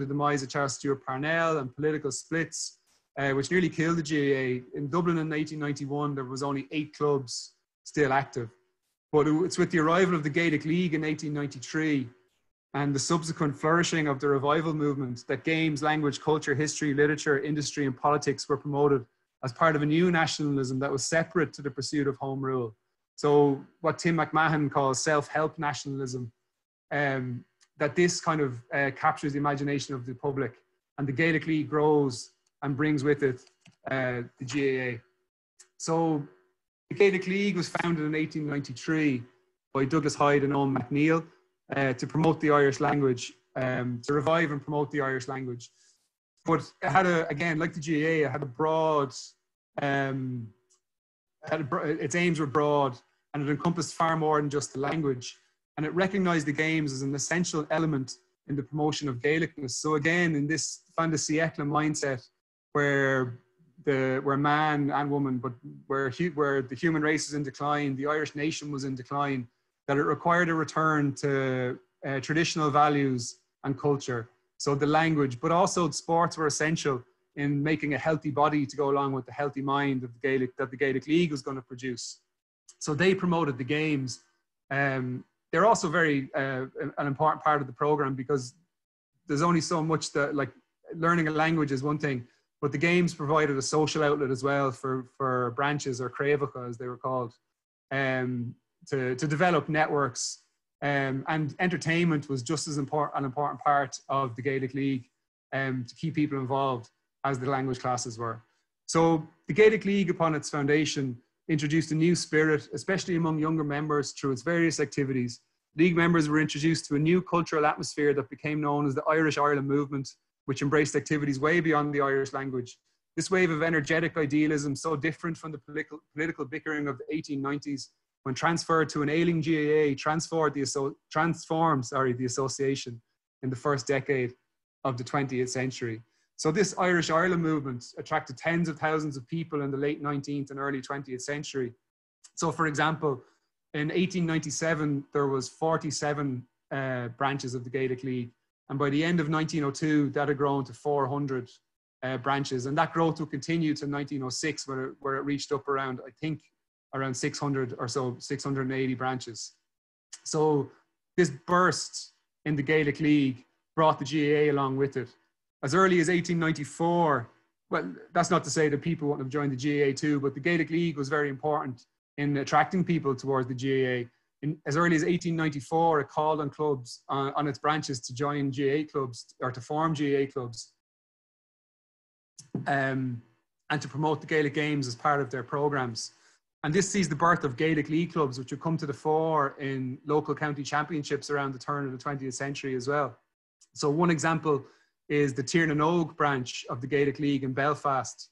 demise of Charles Stewart Parnell and political splits, which nearly killed the GAA, in Dublin in 1891, there was only 8 clubs still active. But it's with the arrival of the Gaelic League in 1893 and the subsequent flourishing of the revival movement that games, language, culture, history, literature, industry, and politics were promoted as part of a new nationalism that was separate to the pursuit of home rule. So what Tim McMahon calls self-help nationalism, that this kind of captures the imagination of the public, and the Gaelic League grows and brings with it the GAA. So the Gaelic League was founded in 1893 by Douglas Hyde and Owen MacNeill to promote the Irish language, to revive and promote the Irish language. But it had again, like the GAA, it had a broad, its aims were broad, and it encompassed far more than just the language. And it recognized the games as an essential element in the promotion of Gaelicness. So again, in this fin de siècle mindset, where man and woman, but where the human race is in decline, the Irish nation was in decline, that it required a return to traditional values and culture. So the language, but also sports were essential in making a healthy body to go along with the healthy mind of that the Gaelic League was going to produce. So they promoted the games. They're also very an important part of the program, because there's only so much that, like, learning a language is one thing, but the games provided a social outlet as well for branches, or CROKE as they were called, to develop networks. And entertainment was just as an important part of the Gaelic League, to keep people involved as the language classes were. So the Gaelic League, upon its foundation, introduced a new spirit, especially among younger members, through its various activities. League members were introduced to a new cultural atmosphere that became known as the Irish Ireland movement, which embraced activities way beyond the Irish language. This wave of energetic idealism, so different from the political bickering of the 1890s, when transferred to an ailing GAA, transformed the association in the first decade of the 20th century. So this Irish Ireland movement attracted tens of thousands of people in the late 19th and early 20th century. So, for example, in 1897, there was 47 branches of the Gaelic League. And by the end of 1902, that had grown to 400 branches. And that growth will continue to 1906, where it reached up around, I think, around 600 or so, 680 branches. So this burst in the Gaelic League brought the GAA along with it. As early as 1894, well, that's not to say that people wouldn't have joined the GAA too, but the Gaelic League was very important in attracting people towards the GAA. As early as 1894, it called on clubs, on its branches, to join GAA clubs, or to form GAA clubs, and to promote the Gaelic games as part of their programs. And this sees the birth of Gaelic League clubs, which would come to the fore in local county championships around the turn of the 20th century as well. So one example is the Tiernan branch of the Gaelic League in Belfast,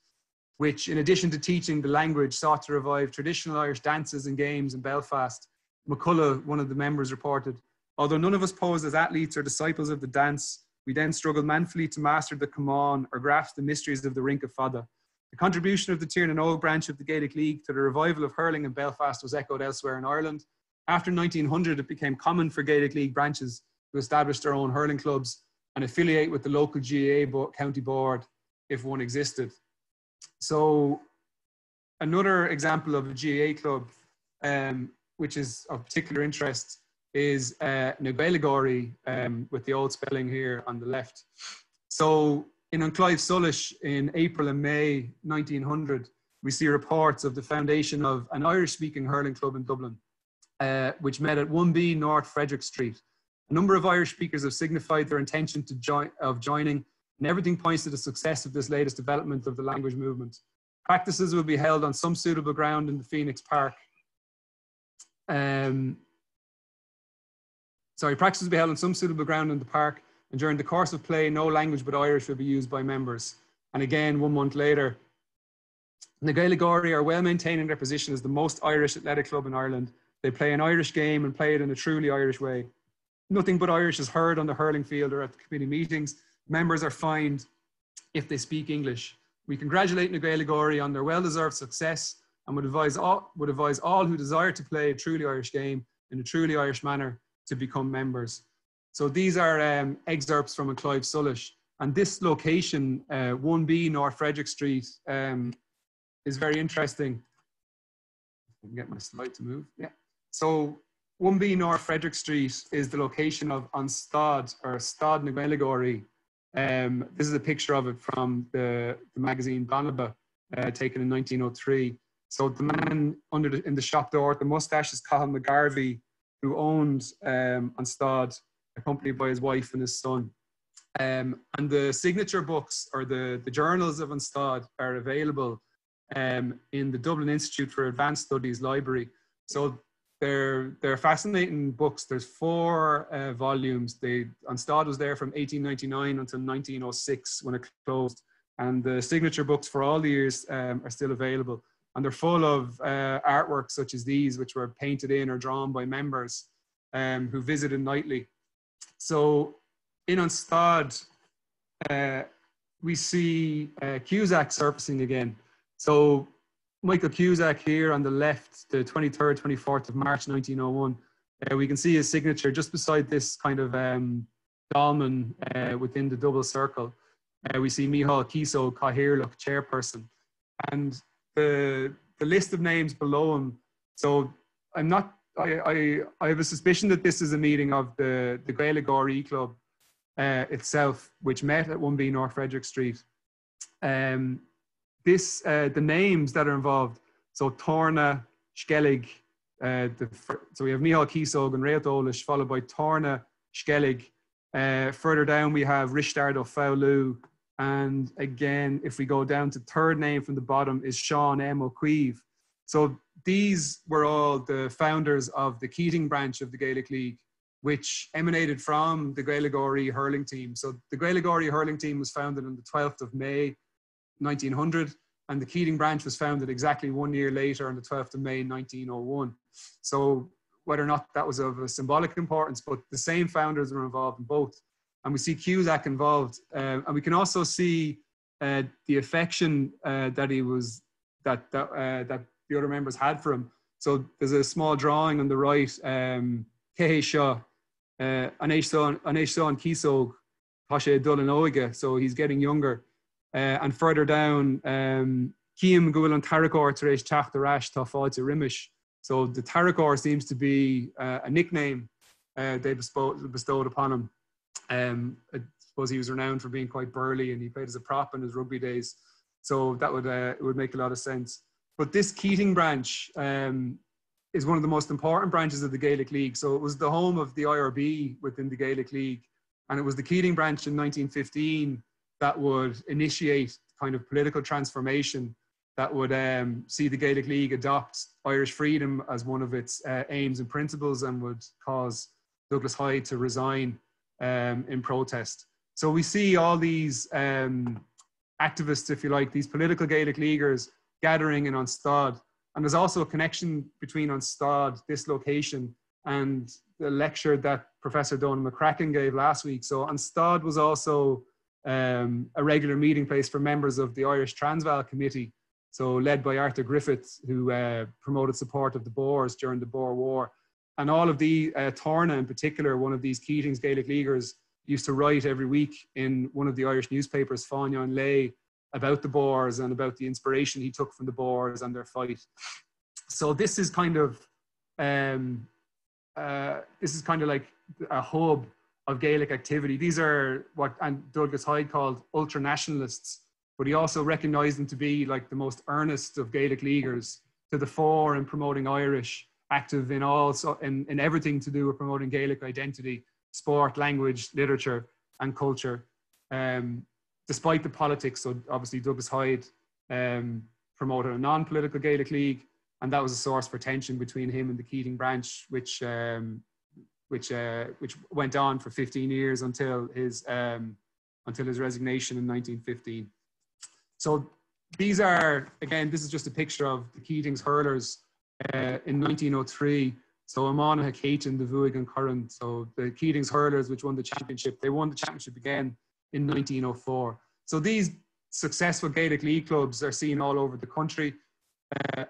which, in addition to teaching the language, sought to revive traditional Irish dances and games in Belfast. McCullough, one of the members, reported, "Although none of us posed as athletes or disciples of the dance, we then struggled manfully to master the Cumann or grasp the mysteries of the Rink of Fada." The contribution of the Tiernan branch of the Gaelic League to the revival of hurling in Belfast was echoed elsewhere in Ireland. After 1900, it became common for Gaelic League branches to establish their own hurling clubs and affiliate with the local GAA county board if one existed. So another example of a GAA club, which is of particular interest, is Gaeilgeoirí, with the old spelling here on the left. So in Unclive Sullish in April and May 1900, we see reports of the foundation of an Irish-speaking hurling club in Dublin, which met at 1B North Frederick Street. A number of Irish speakers have signified their intention to joining, and everything points to the success of this latest development of the language movement. Practices will be held on some suitable ground in the Phoenix Park. Practices will be held on some suitable ground in the park, and during the course of play, no language but Irish will be used by members. And again, 1 month later, the Gaeilgeoirí are well maintaining their position as the most Irish athletic club in Ireland. They play an Irish game and play it in a truly Irish way. Nothing but Irish is heard on the hurling field or at the committee meetings. Members are fined if they speak English. We congratulate the Gaeilgeoirí on their well-deserved success and would advise all who desire to play a truly Irish game in a truly Irish manner to become members. So these are excerpts from Unclive Sullish. And this location, 1B North Frederick Street, is very interesting. I can get my slide to move. Yeah. So 1B North Frederick Street is the location of An Stad, or Stad na Gaeilgeoirí. This is a picture of it from the magazine Banaba, taken in 1903. So the man in the shop door with the mustache is Cathal McGarvey, who owned An Stad, accompanied by his wife and his son. And the signature books, or the journals of An Stad, are available in the Dublin Institute for Advanced Studies library. So they're fascinating books. There's 4 volumes. An Stad was there from 1899 until 1906 when it closed. And the signature books for all the years are still available. And they're full of artworks such as these, which were painted in or drawn by members who visited nightly. So in An Stad, we see Cusack surfacing again. So Michael Cusack here on the left, the 23rd, 24th of March 1901, we can see his signature just beside this kind of dolmen within the double circle. We see Mícheál Cusack, Cathaoirleach chairperson, and the list of names below him. So I'm not. I have a suspicion that this is a meeting of the Gaelic RE Club itself, which met at 1B North Frederick Street. The names that are involved. So Torna, Skellig. So we have Mícheál Cusack and Réat Eolas, followed by Torna, Skellig. Further down we have Rishtard O'Fowlu, and again, if we go down to third name from the bottom is Sean M. O'Queeve. So these were all the founders of the Keating branch of the Gaelic League, which emanated from the Gaelic RE hurling team. So the Gaelic RE hurling team was founded on the 12th of May, 1900, and the Keating branch was founded exactly 1 year later on the 12th of May, 1901. So whether or not that was of a symbolic importance, but the same founders were involved in both. And we see Cusack involved. And we can also see the affection that the other members had for him. So there's a small drawing on the right, Cehe Shaw, Anéis Seán Cusack, Tashe Dulan Oige, so he's getting younger. And further down, Ciam Gúil an Taracor Taréis Teach Rash Tá Fáilte Rimish. So the Taracor seems to be a nickname they bestowed upon him. I suppose he was renowned for being quite burly, and he played as a prop in his rugby days. So that would make a lot of sense. But this Keating branch is one of the most important branches of the Gaelic League. So it was the home of the IRB within the Gaelic League. And it was the Keating branch in 1915 that would initiate kind of political transformation that would see the Gaelic League adopt Irish freedom as one of its aims and principles, and would cause Douglas Hyde to resign in protest. So we see all these activists, if you like, these political Gaelic Leaguers gathering in Unstad. And there's also a connection between Unstad, this location, and the lecture that Professor Donald McCracken gave last week. So Unstad was also a regular meeting place for members of the Irish Transvaal Committee, so led by Arthur Griffith, who promoted support of the Boers during the Boer War. And all of the, Torna in particular, one of these Keating's Gaelic Leaguers, used to write every week in one of the Irish newspapers, Fáinne an Lé, about the Boers and about the inspiration he took from the Boers and their fight. So this is kind of like a hub of Gaelic activity. These are what Douglas Hyde called ultra-nationalists, but he also recognized them to be like the most earnest of Gaelic Leaguers, to the fore in promoting Irish, active in in everything to do with promoting Gaelic identity, sport, language, literature, and culture. Despite the politics, so obviously Douglas Hyde promoted a non-political Gaelic League, and that was a source for tension between him and the Keating branch, which went on for 15 years until his resignation in 1915. So these are, again, this is just a picture of the Keating's hurlers in 1903. So Amana Hakaitin, the Vuig and Curran. So the Keating's hurlers, which won the championship, they won the championship again in 1904. So these successful Gaelic League clubs are seen all over the country.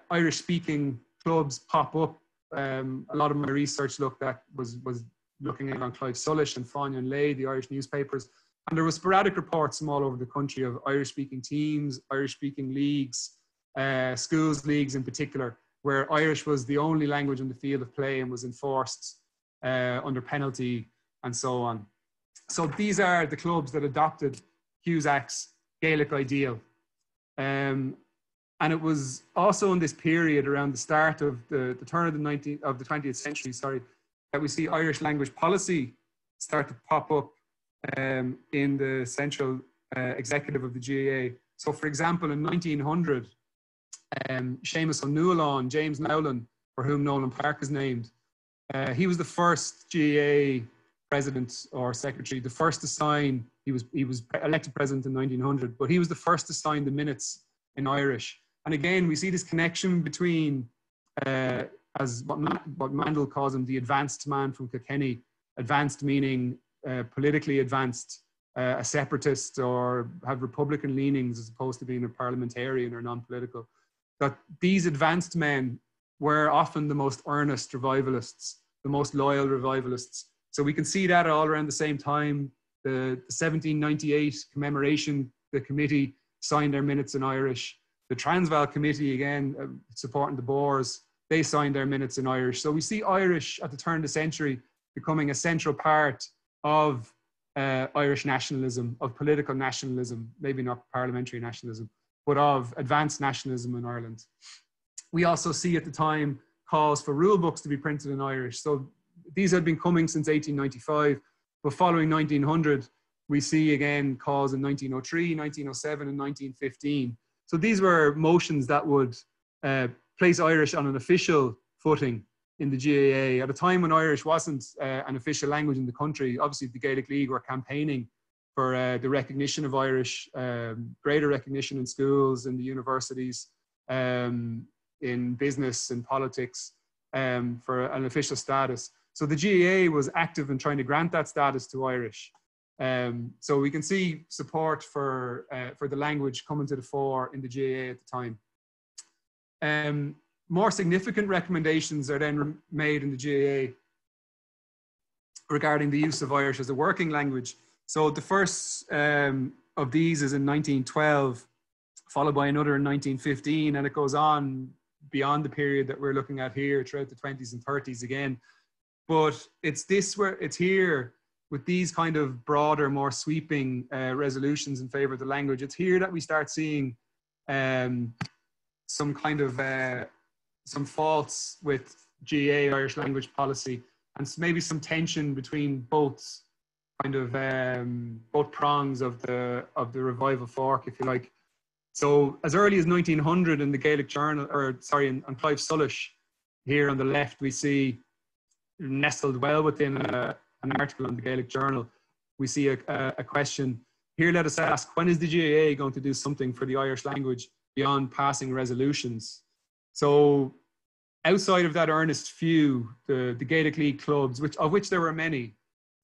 Irish-speaking clubs pop up. A lot of my research was looking at on Clive Sullish and Fáinne an Lé, the Irish newspapers. And there were sporadic reports from all over the country of Irish-speaking teams, Irish-speaking leagues, schools leagues in particular, where Irish was the only language on the field of play and was enforced under penalty and so on. So these are the clubs that adopted Cusack's Gaelic ideal. And it was also in this period around the start of the turn of the 20th century, that we see Irish language policy start to pop up in the central executive of the GAA. So for example, in 1900, Seamus O'Nualan, James Nowlan, for whom Nolan Park is named, he was the first GAA president or secretary, the first to sign. He was elected president in 1900, but he was the first to sign the minutes in Irish. And again, we see this connection between, as what Mandel calls him, the advanced man from Kilkenny. Advanced meaning politically advanced, a separatist or have Republican leanings as opposed to being a parliamentarian or non-political. That these advanced men were often the most earnest revivalists. the most loyal revivalists. So we can see that all around the same time. The 1798 commemoration, the committee signed their minutes in Irish. The Transvaal Committee, again, supporting the Boers, they signed their minutes in Irish. So we see Irish at the turn of the century becoming a central part of Irish nationalism, of political nationalism, maybe not parliamentary nationalism, but of advanced nationalism in Ireland. We also see at the time calls for rule books to be printed in Irish. So these had been coming since 1895, but following 1900, we see again calls in 1903, 1907, and 1915. So these were motions that would place Irish on an official footing in the GAA at a time when Irish wasn't an official language in the country. Obviously, the Gaelic League were campaigning for the recognition of Irish, greater recognition in schools, in the universities, in business and politics, for an official status. So the GAA was active in trying to grant that status to Irish. So we can see support for the language coming to the fore in the GAA at the time. More significant recommendations are then made in the GAA regarding the use of Irish as a working language. So the first of these is in 1912, followed by another in 1915, and it goes on beyond the period that we're looking at here throughout the 20s and 30s again. But it's here with these kind of broader, more sweeping resolutions in favor of the language. It's here that we start seeing some kind of some faults with GAA Irish language policy, and maybe some tension between both kind of both prongs of the revival fork, if you like. So as early as 1900 in the Gaelic Journal, on Clive Sullish, here on the left, we see nestled well within an article on the Gaelic Journal, we see a question. Here, let us ask, when is the GAA going to do something for the Irish language beyond passing resolutions? So outside of that earnest few, the Gaelic League clubs, of which there were many,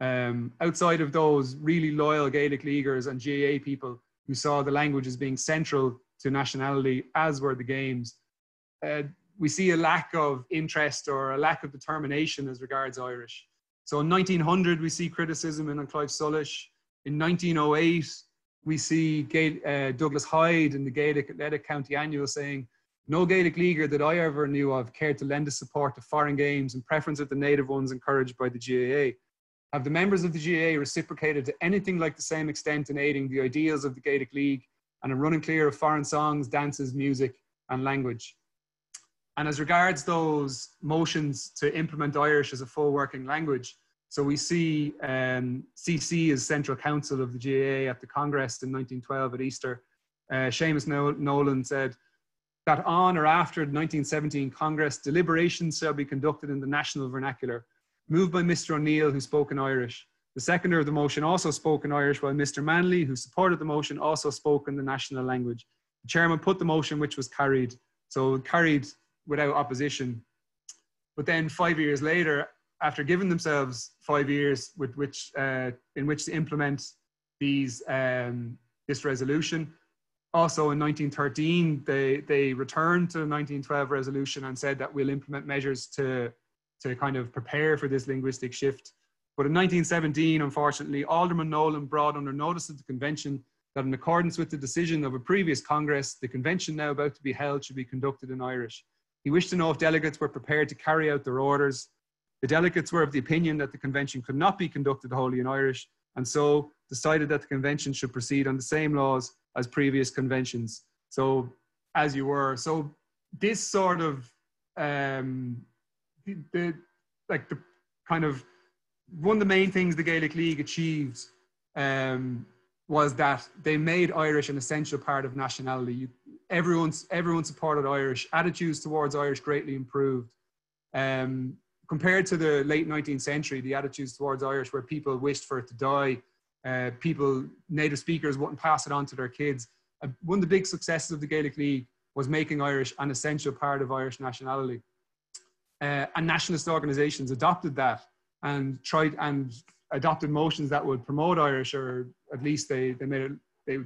outside of those really loyal Gaelic Leaguers and GAA people who saw the language as being central to nationality, as were the games, we see a lack of interest or a lack of determination as regards Irish. So in 1900, we see criticism in Clive Sullish. In 1908, we see Douglas Hyde in the Gaelic Athletic County Annual saying, "No Gaelic Leaguer that I ever knew of cared to lend his support to foreign games in preference of the native ones encouraged by the GAA. Have the members of the GAA reciprocated to anything like the same extent in aiding the ideals of the Gaelic League and in running clear of foreign songs, dances, music, and language?" And as regards those motions to implement Irish as a full working language, so we see CC as Central Council of the GAA at the Congress in 1912 at Easter. Seamus Nolan said that on or after the 1917 Congress, deliberations shall be conducted in the national vernacular, moved by Mr. O'Neill, who spoke in Irish. The seconder of the motion also spoke in Irish, while Mr. Manley, who supported the motion, also spoke in the national language. The chairman put the motion, which was carried. So carried without opposition. But then 5 years later, after giving themselves 5 years in which to implement this resolution, also in 1913, they returned to the 1912 resolution and said that we'll implement measures to kind of prepare for this linguistic shift. But in 1917, unfortunately, Alderman Nolan brought under notice of the convention that in accordance with the decision of a previous Congress, the convention now about to be held should be conducted in Irish. He wished to know if delegates were prepared to carry out their orders. The delegates were of the opinion that the convention could not be conducted wholly in Irish, and so decided that the convention should proceed on the same laws as previous conventions. So, as you were. So this sort of, one of the main things the Gaelic League achieved was that they made Irish an essential part of nationality. Everyone supported Irish. Attitudes towards Irish greatly improved. Compared to the late 19th century, the attitudes towards Irish where people wished for it to die, native speakers wouldn't pass it on to their kids. One of the big successes of the Gaelic League was making Irish an essential part of Irish nationality. And nationalist organisations adopted that and adopted motions that would promote Irish, or at least they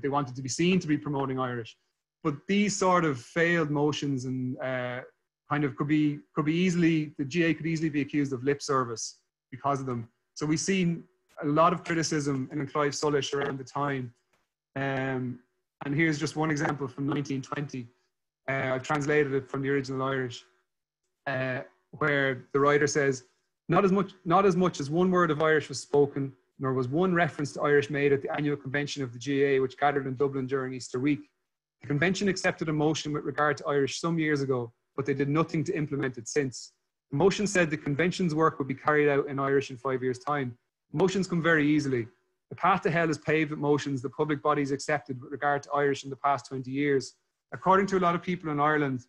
wanted to be seen to be promoting Irish. But these sort of failed motions and kind of could be easily, the GAA could easily be accused of lip service because of them. So we've seen a lot of criticism in Clive Sullish around the time. And here's just one example from 1920. I've translated it from the original Irish, where the writer says, not as much as one word of Irish was spoken, nor was one reference to Irish made at the annual convention of the GAA, which gathered in Dublin during Easter week. The convention accepted a motion with regard to Irish some years ago, but they did nothing to implement it since. The motion said the convention's work would be carried out in Irish in 5 years' time. Motions come very easily. The path to hell is paved with motions the public bodies accepted with regard to Irish in the past 20 years. According to a lot of people in Ireland,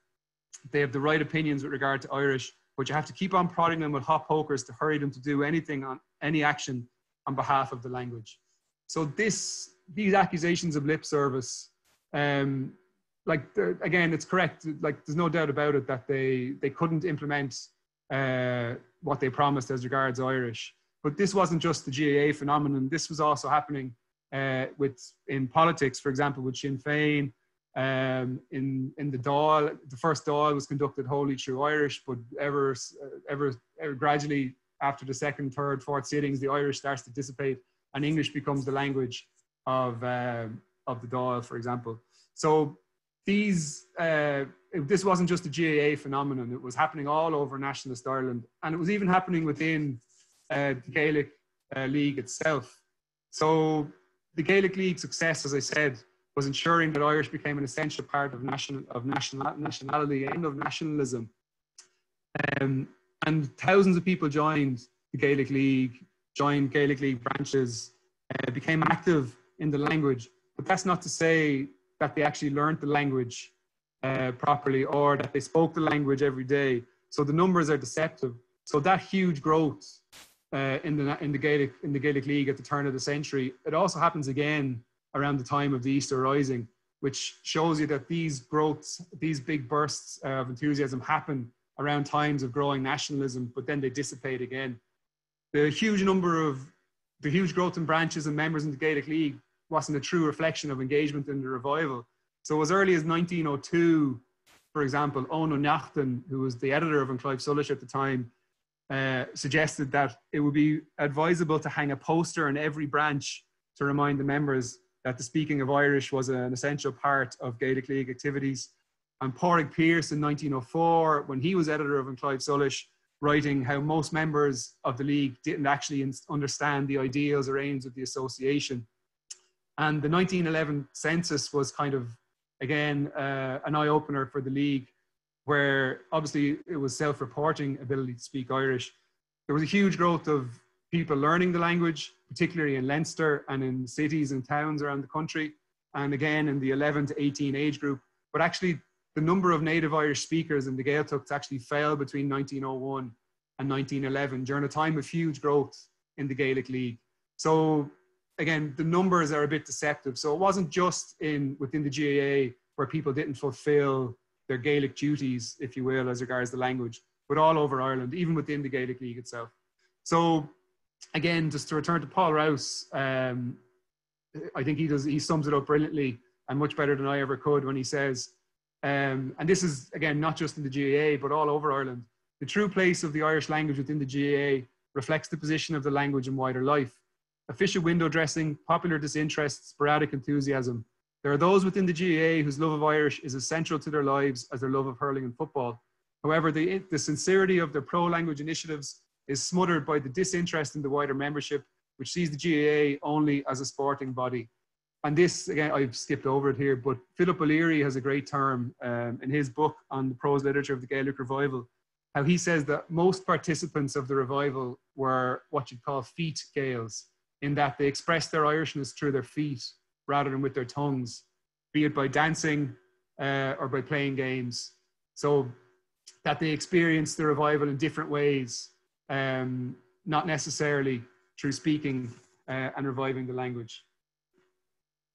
they have the right opinions with regard to Irish, but you have to keep on prodding them with hot pokers to hurry them to do anything on any action on behalf of the language. So these accusations of lip service, again, it's correct. Like, there's no doubt about it that they couldn't implement what they promised as regards Irish. But this wasn't just the GAA phenomenon. This was also happening in politics, for example, with Sinn Féin. In the Dáil, the first Dáil was conducted wholly through Irish, but ever gradually, after the second, third, fourth sittings, the Irish starts to dissipate, and English becomes the language of the Dáil, for example. So this wasn't just a GAA phenomenon. It was happening all over nationalist Ireland, and it was even happening within the Gaelic League itself. So the Gaelic League success, as I said, was ensuring that Irish became an essential part of nationality and of nationalism. And thousands of people joined the Gaelic League, joined Gaelic League branches, became active in the language. But that's not to say that they actually learned the language properly, or that they spoke the language every day. So the numbers are deceptive. So that huge growth in the Gaelic League at the turn of the century, it also happens again around the time of the Easter Rising, which shows you that these growths, these big bursts of enthusiasm happen around times of growing nationalism, but then they dissipate again. The huge growth in branches and members in the Gaelic League wasn't a true reflection of engagement in the revival. So as early as 1902, for example, Eoin O'Neill, who was the editor of Clive Sullish at the time, suggested that it would be advisable to hang a poster in every branch to remind the members that the speaking of Irish was an essential part of Gaelic League activities. And Pádraig Pearse in 1904, when he was editor of Clive Sullish, writing how most members of the League didn't actually understand the ideals or aims of the association. And the 1911 census was kind of, again, an eye-opener for the League, where obviously it was self-reporting ability to speak Irish. There was a huge growth of people learning the language, particularly in Leinster and in cities and towns around the country, and again in the 11 to 18 age group. But actually, the number of native Irish speakers in the Gaeltacht actually fell between 1901 and 1911 during a time of huge growth in the Gaelic League. So again, the numbers are a bit deceptive. So it wasn't just within the GAA where people didn't fulfill their Gaelic duties, if you will, as regards the language, but all over Ireland, even within the Gaelic League itself. So again, just to return to Paul Rouse, I think he sums it up brilliantly and much better than I ever could when he says, and this is, again, not just in the GAA, but all over Ireland, the true place of the Irish language within the GAA reflects the position of the language in wider life. Official window dressing, popular disinterest, sporadic enthusiasm. There are those within the GAA whose love of Irish is as central to their lives as their love of hurling and football. However, the sincerity of their pro-language initiatives is smothered by the disinterest in the wider membership, which sees the GAA only as a sporting body. And this, again, I've skipped over it here, but Philip O'Leary has a great term in his book on the prose literature of the Gaelic Revival, how he says that most participants of the revival were what you'd call feet Gaels, in that they expressed their Irishness through their feet rather than with their tongues, be it by dancing or by playing games. So that they experienced the revival in different ways, not necessarily through speaking and reviving the language.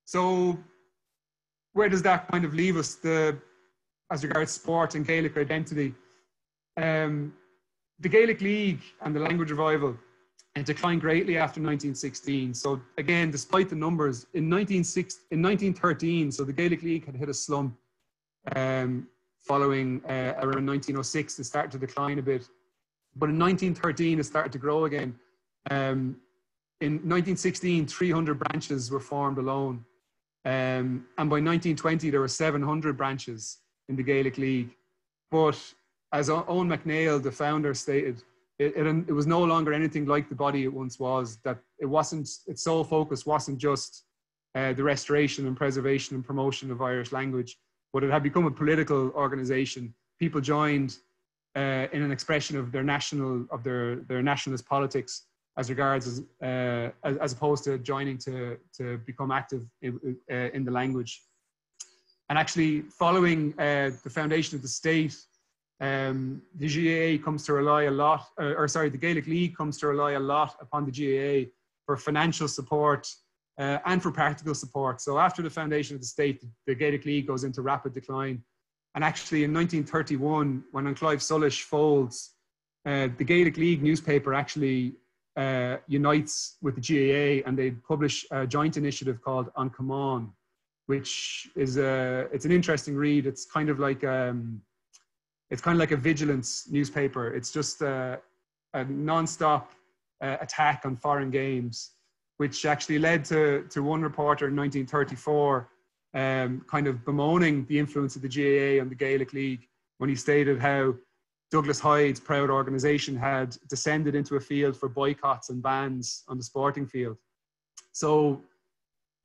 So where does that kind of leave us as regards sport and Gaelic identity? The Gaelic League and the language revival declined greatly after 1916. So again, despite the numbers, in 1913, so the Gaelic League had hit a slump following around 1906, it started to decline a bit. But in 1913, it started to grow again. In 1916, 300 branches were formed alone. And by 1920, there were 700 branches in the Gaelic League. But as Owen MacNeill, the founder, stated, it was no longer anything like the body it once was, that its sole focus wasn't just the restoration and preservation and promotion of Irish language, but it had become a political organization. People joined in an expression of their nationalist politics as regards as opposed to joining to become active in the language. And actually, following the foundation of the state, the GAA comes to rely a lot, the Gaelic League comes to rely a lot upon the GAA for financial support and for practical support. So after the foundation of the state, the Gaelic League goes into rapid decline. And actually in 1931, when Clive Sullish folds, the Gaelic League newspaper actually unites with the GAA, and they publish a joint initiative called An Cumann, which is it's an interesting read. It's kind of like a vigilance newspaper. It's just a non-stop attack on foreign games, which actually led to one reporter in 1934 kind of bemoaning the influence of the GAA on the Gaelic League, when he stated how Douglas Hyde's proud organisation had descended into a field for boycotts and bans on the sporting field. So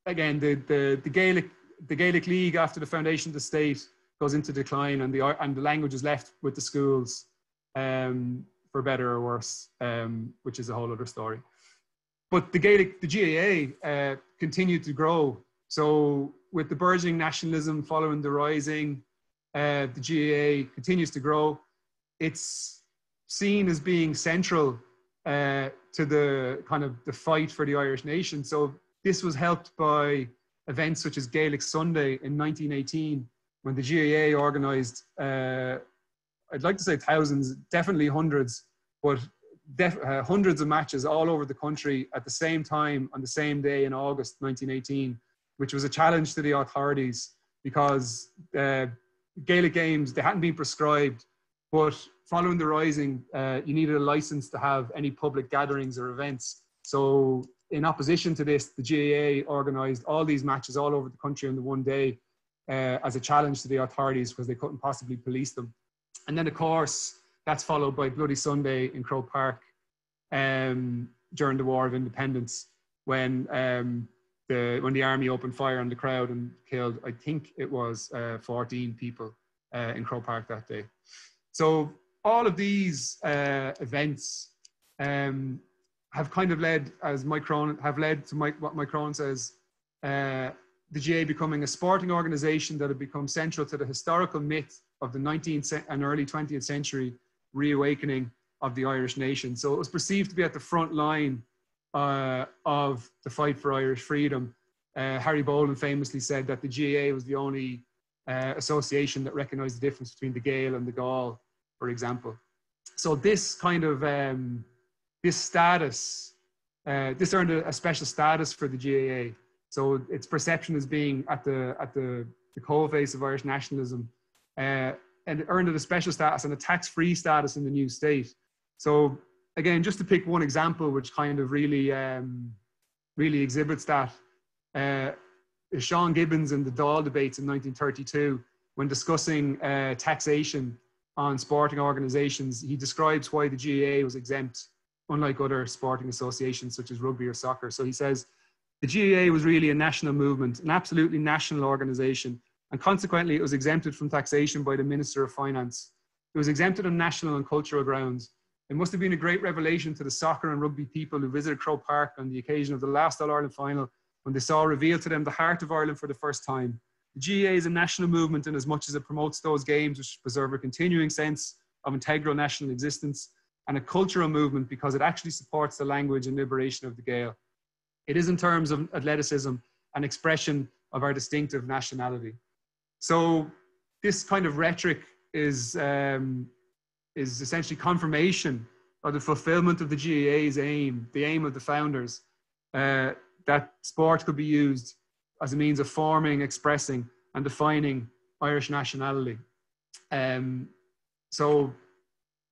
again, the Gaelic League, after the foundation of the state, goes into decline, and the language is left with the schools, for better or worse, which is a whole other story. But the GAA continued to grow. So with the burgeoning nationalism following the Rising, the GAA continues to grow. It's seen as being central to the kind of the fight for the Irish nation. So this was helped by events such as Gaelic Sunday in 1918, when the GAA organised, I'd like to say thousands, definitely hundreds, but hundreds of matches all over the country at the same time on the same day in August 1918, which was a challenge to the authorities, because Gaelic games, they hadn't been prescribed, but following the Rising, you needed a license to have any public gatherings or events. So in opposition to this, the GAA organised all these matches all over the country on the one day as a challenge to the authorities, because they couldn't possibly police them. And then, of course, that's followed by Bloody Sunday in Croke Park during the War of Independence, when the army opened fire on the crowd and killed, I think it was 14 people in Croke Park that day. So all of these events have kind of led, as Mike Cronin, what Mike Cronin says, the GAA becoming a sporting organisation that had become central to the historical myth of the 19th and early 20th century reawakening of the Irish nation. So it was perceived to be at the front line of the fight for Irish freedom. Harry Bolan famously said that the GAA was the only association that recognised the difference between the Gael and the Gaul, for example. So this kind of this status, this earned a special status for the GAA. So its perception as being at the coalface of Irish nationalism, and it earned it a special status and a tax-free status in the new state. So again, just to pick one example, which kind of really exhibits that, Sean Gibbons in the Dáil debates in 1932, when discussing taxation on sporting organisations, he describes why the GAA was exempt, unlike other sporting associations such as rugby or soccer. So he says, the GAA was really a national movement, an absolutely national organisation, and consequently it was exempted from taxation by the Minister of Finance. It was exempted on national and cultural grounds. It must have been a great revelation to the soccer and rugby people who visited Croke Park on the occasion of the last All-Ireland final, when they saw revealed to them the heart of Ireland for the first time. The GAA is a national movement in as much as it promotes those games which preserve a continuing sense of integral national existence, and a cultural movement because it actually supports the language and liberation of the Gael. It is in terms of athleticism an expression of our distinctive nationality. So this kind of rhetoric is essentially confirmation of the fulfillment of the GAA's aim, the aim of the founders, that sport could be used as a means of forming, expressing, and defining Irish nationality. So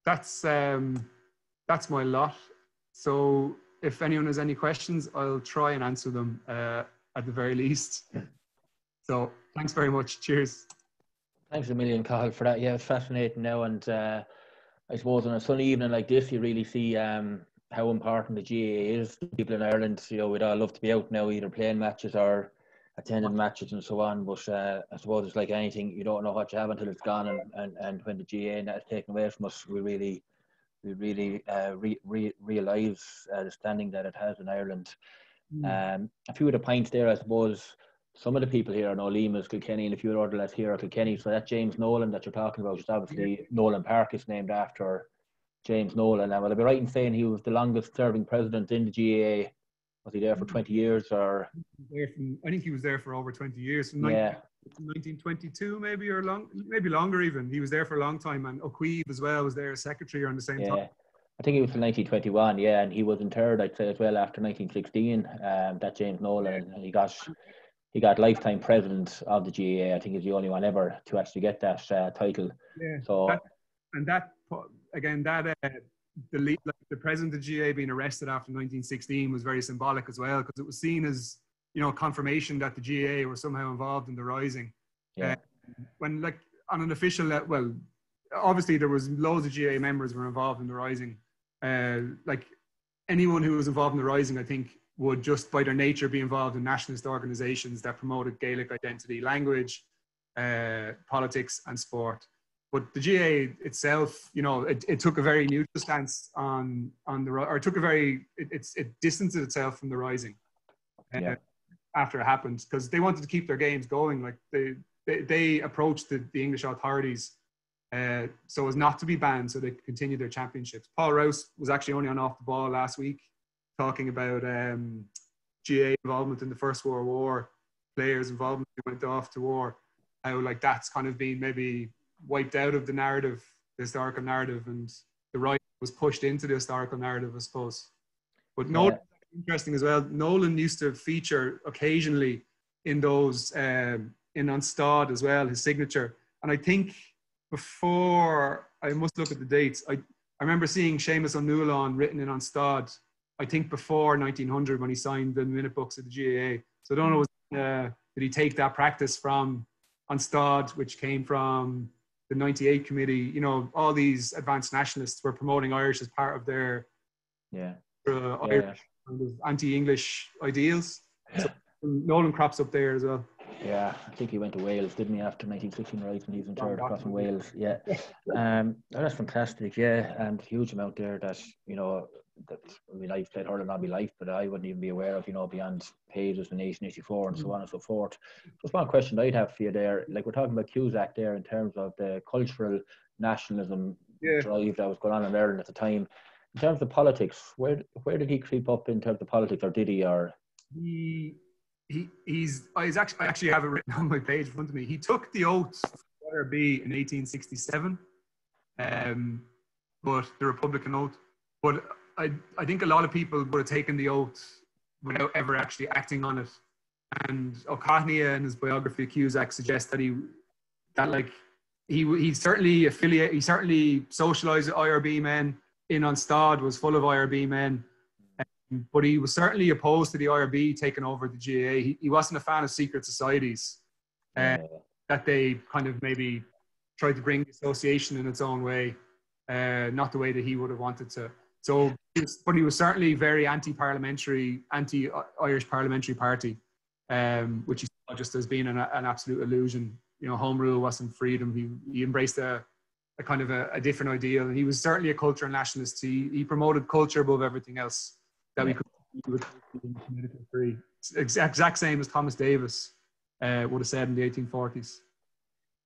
that's my lot. So if anyone has any questions, I'll try and answer them at the very least. So thanks very much. Cheers. Thanks a million, Cathal, for that. Yeah, it's fascinating now. And I suppose on a sunny evening like this, you really see how important the GAA is to people in Ireland. You know, we'd all love to be out now, either playing matches or attending matches and so on. But I suppose it's like anything, you don't know what you have until it's gone. And when the GAA and that is taken away from us, we really realise the standing that it has in Ireland. A few of the points there, I suppose, some of the people here are no Leamas, Kilkenny, and a few of the other lads here are Kilkenny. So that James Nolan that you're talking about is obviously Nolan Park is named after James Nolan. And will I be right in saying he was the longest serving president in the GAA? Was he there for 20 years or? I think he was there for over 20 years. From 1922 maybe, or maybe longer even. He was there for a long time. And O'Queeve as well was there as secretary around the same time. I think he was till 1921, and he was interred, I'd say, as well after 1916. That James Nolan, he got lifetime president of the GAA. I think he's the only one ever to actually get that title. Yeah. So the president of the GAA being arrested after 1916 was very symbolic as well, because it was seen as, you know, confirmation that the GAA were somehow involved in the Rising. Yeah. When, like, on an official level, well, obviously there was loads of GAA members were involved in the Rising. Like anyone who was involved in the Rising, I think, would just by their nature be involved in nationalist organisations that promoted Gaelic identity, language, politics and sport. But the GAA itself, you know, it took a very neutral stance on it distanced itself from the Rising after it happened, because they wanted to keep their games going. Like they approached the English authorities so as not to be banned, so they could continue their championships. Paul Rouse was actually only on Off the Ball last week, talking about GAA involvement in the First World War, players' involvement who went off to war, how like that's kind of been maybe wiped out of the narrative, the historical narrative, and the right was pushed into the historical narrative, I suppose. But Nolan, interesting as well, Nolan used to feature occasionally in those, in Unstad as well, his signature. And I think before, I must look at the dates, I remember seeing Seamus O'Neill written in Unstad, I think before 1900 when he signed the minute books of the GAA. So I don't know, did he take that practice from Unstad, which came from the 98 committee? You know, all these advanced nationalists were promoting Irish as part of their Irish kind of anti-English ideals. So Nolan crops up there as well. Yeah, I think he went to Wales, didn't he, after 1916, right? And he's interred across in Wales. Yeah. That's fantastic, and huge amount there that, you know, that, I mean, I've played hurling all my life, but I wouldn't even be aware of, you know, beyond pages in 1884 and so on and so forth. Just one question I'd have for you there, like we're talking about Cusack there in terms of the cultural nationalism drive that was going on in Ireland at the time. In terms of politics, where did he creep up in terms of politics, or did he, or? I actually have it written on my page in front of me. He took the oath for IRB in 1867, but the Republican oath. But I think a lot of people would have taken the oath without ever actually acting on it. And O'Cahony in his biography, Cusack, suggests that he certainly socialised with IRB men. In Unstad was full of IRB men. But he was certainly opposed to the IRB taking over the GAA. He wasn't a fan of secret societies that they kind of maybe tried to bring the association in its own way, not the way that he would have wanted to. So, but he was certainly very anti-parliamentary, anti-Irish parliamentary party, which he saw just as being an absolute illusion. You know, home rule wasn't freedom. He embraced a kind of a different ideal. And he was certainly a cultural nationalist. He promoted culture above everything else that we could politically free. Exact same as Thomas Davis would have said in the 1840s.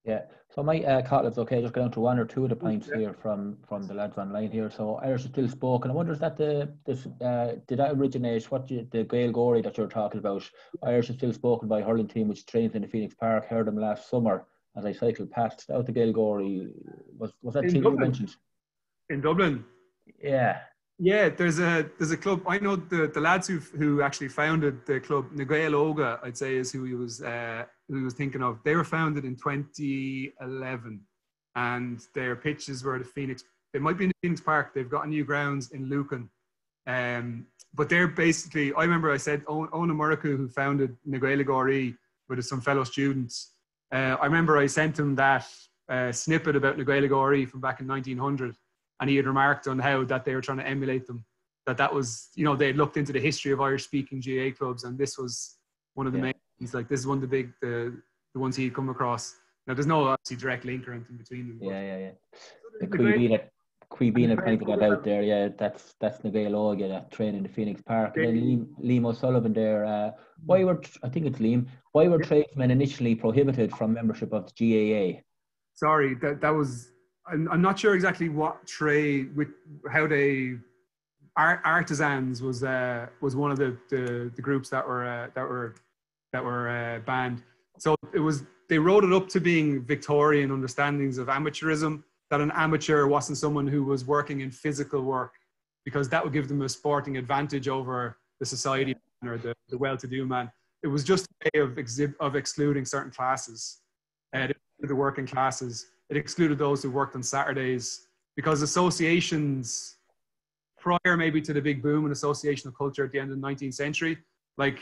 Yeah. So my Cathal, it's okay, just go down to one or two of the points here from the lads online here. So Irish is still spoken. I wonder, is that did that originate the Gael Gory that you're talking about? Irish is still spoken by hurling team which trains in the Phoenix Park. Heard them last summer as I cycled past. That was the Gael Gory. Was that team you mentioned? In Dublin. Yeah. Yeah, there's a club. I know the lads who actually founded the club. Gael Oga, I'd say, is who he was thinking of. They were founded in 2011, and their pitches were they might be in the Phoenix Park. They've got new grounds in Lucan. But they're basically, I remember I said, Ona Muraku, who founded na Gaelic RE with some fellow students, I remember I sent him that snippet about na Gaelic RE from back in 1900, and he had remarked on how that they were trying to emulate them. That was, you know, they had looked into the history of Irish-speaking GAA clubs, and this was one of the main, he's like, this is one of the ones he'd come across. Now, there's no obviously direct link or anything between them. Yeah. The Queebina pointed that out there. Yeah, that's Nagailog, that train in the Phoenix Park. And then Liam O'Sullivan there. I think it's Liam. Why were tradesmen initially prohibited from membership of the GAA? Sorry, that was. I'm not sure exactly what trade, how they. Artisans was one of the groups that were banned. So they wrote it up to being Victorian understandings of amateurism, that an amateur wasn't someone who was working in physical work, because that would give them a sporting advantage over the society man or the well-to-do man. It was just a way of excluding certain classes. It excluded the working classes. It excluded those who worked on Saturdays, because associations, prior maybe to the big boom in associational culture at the end of the 19th century, like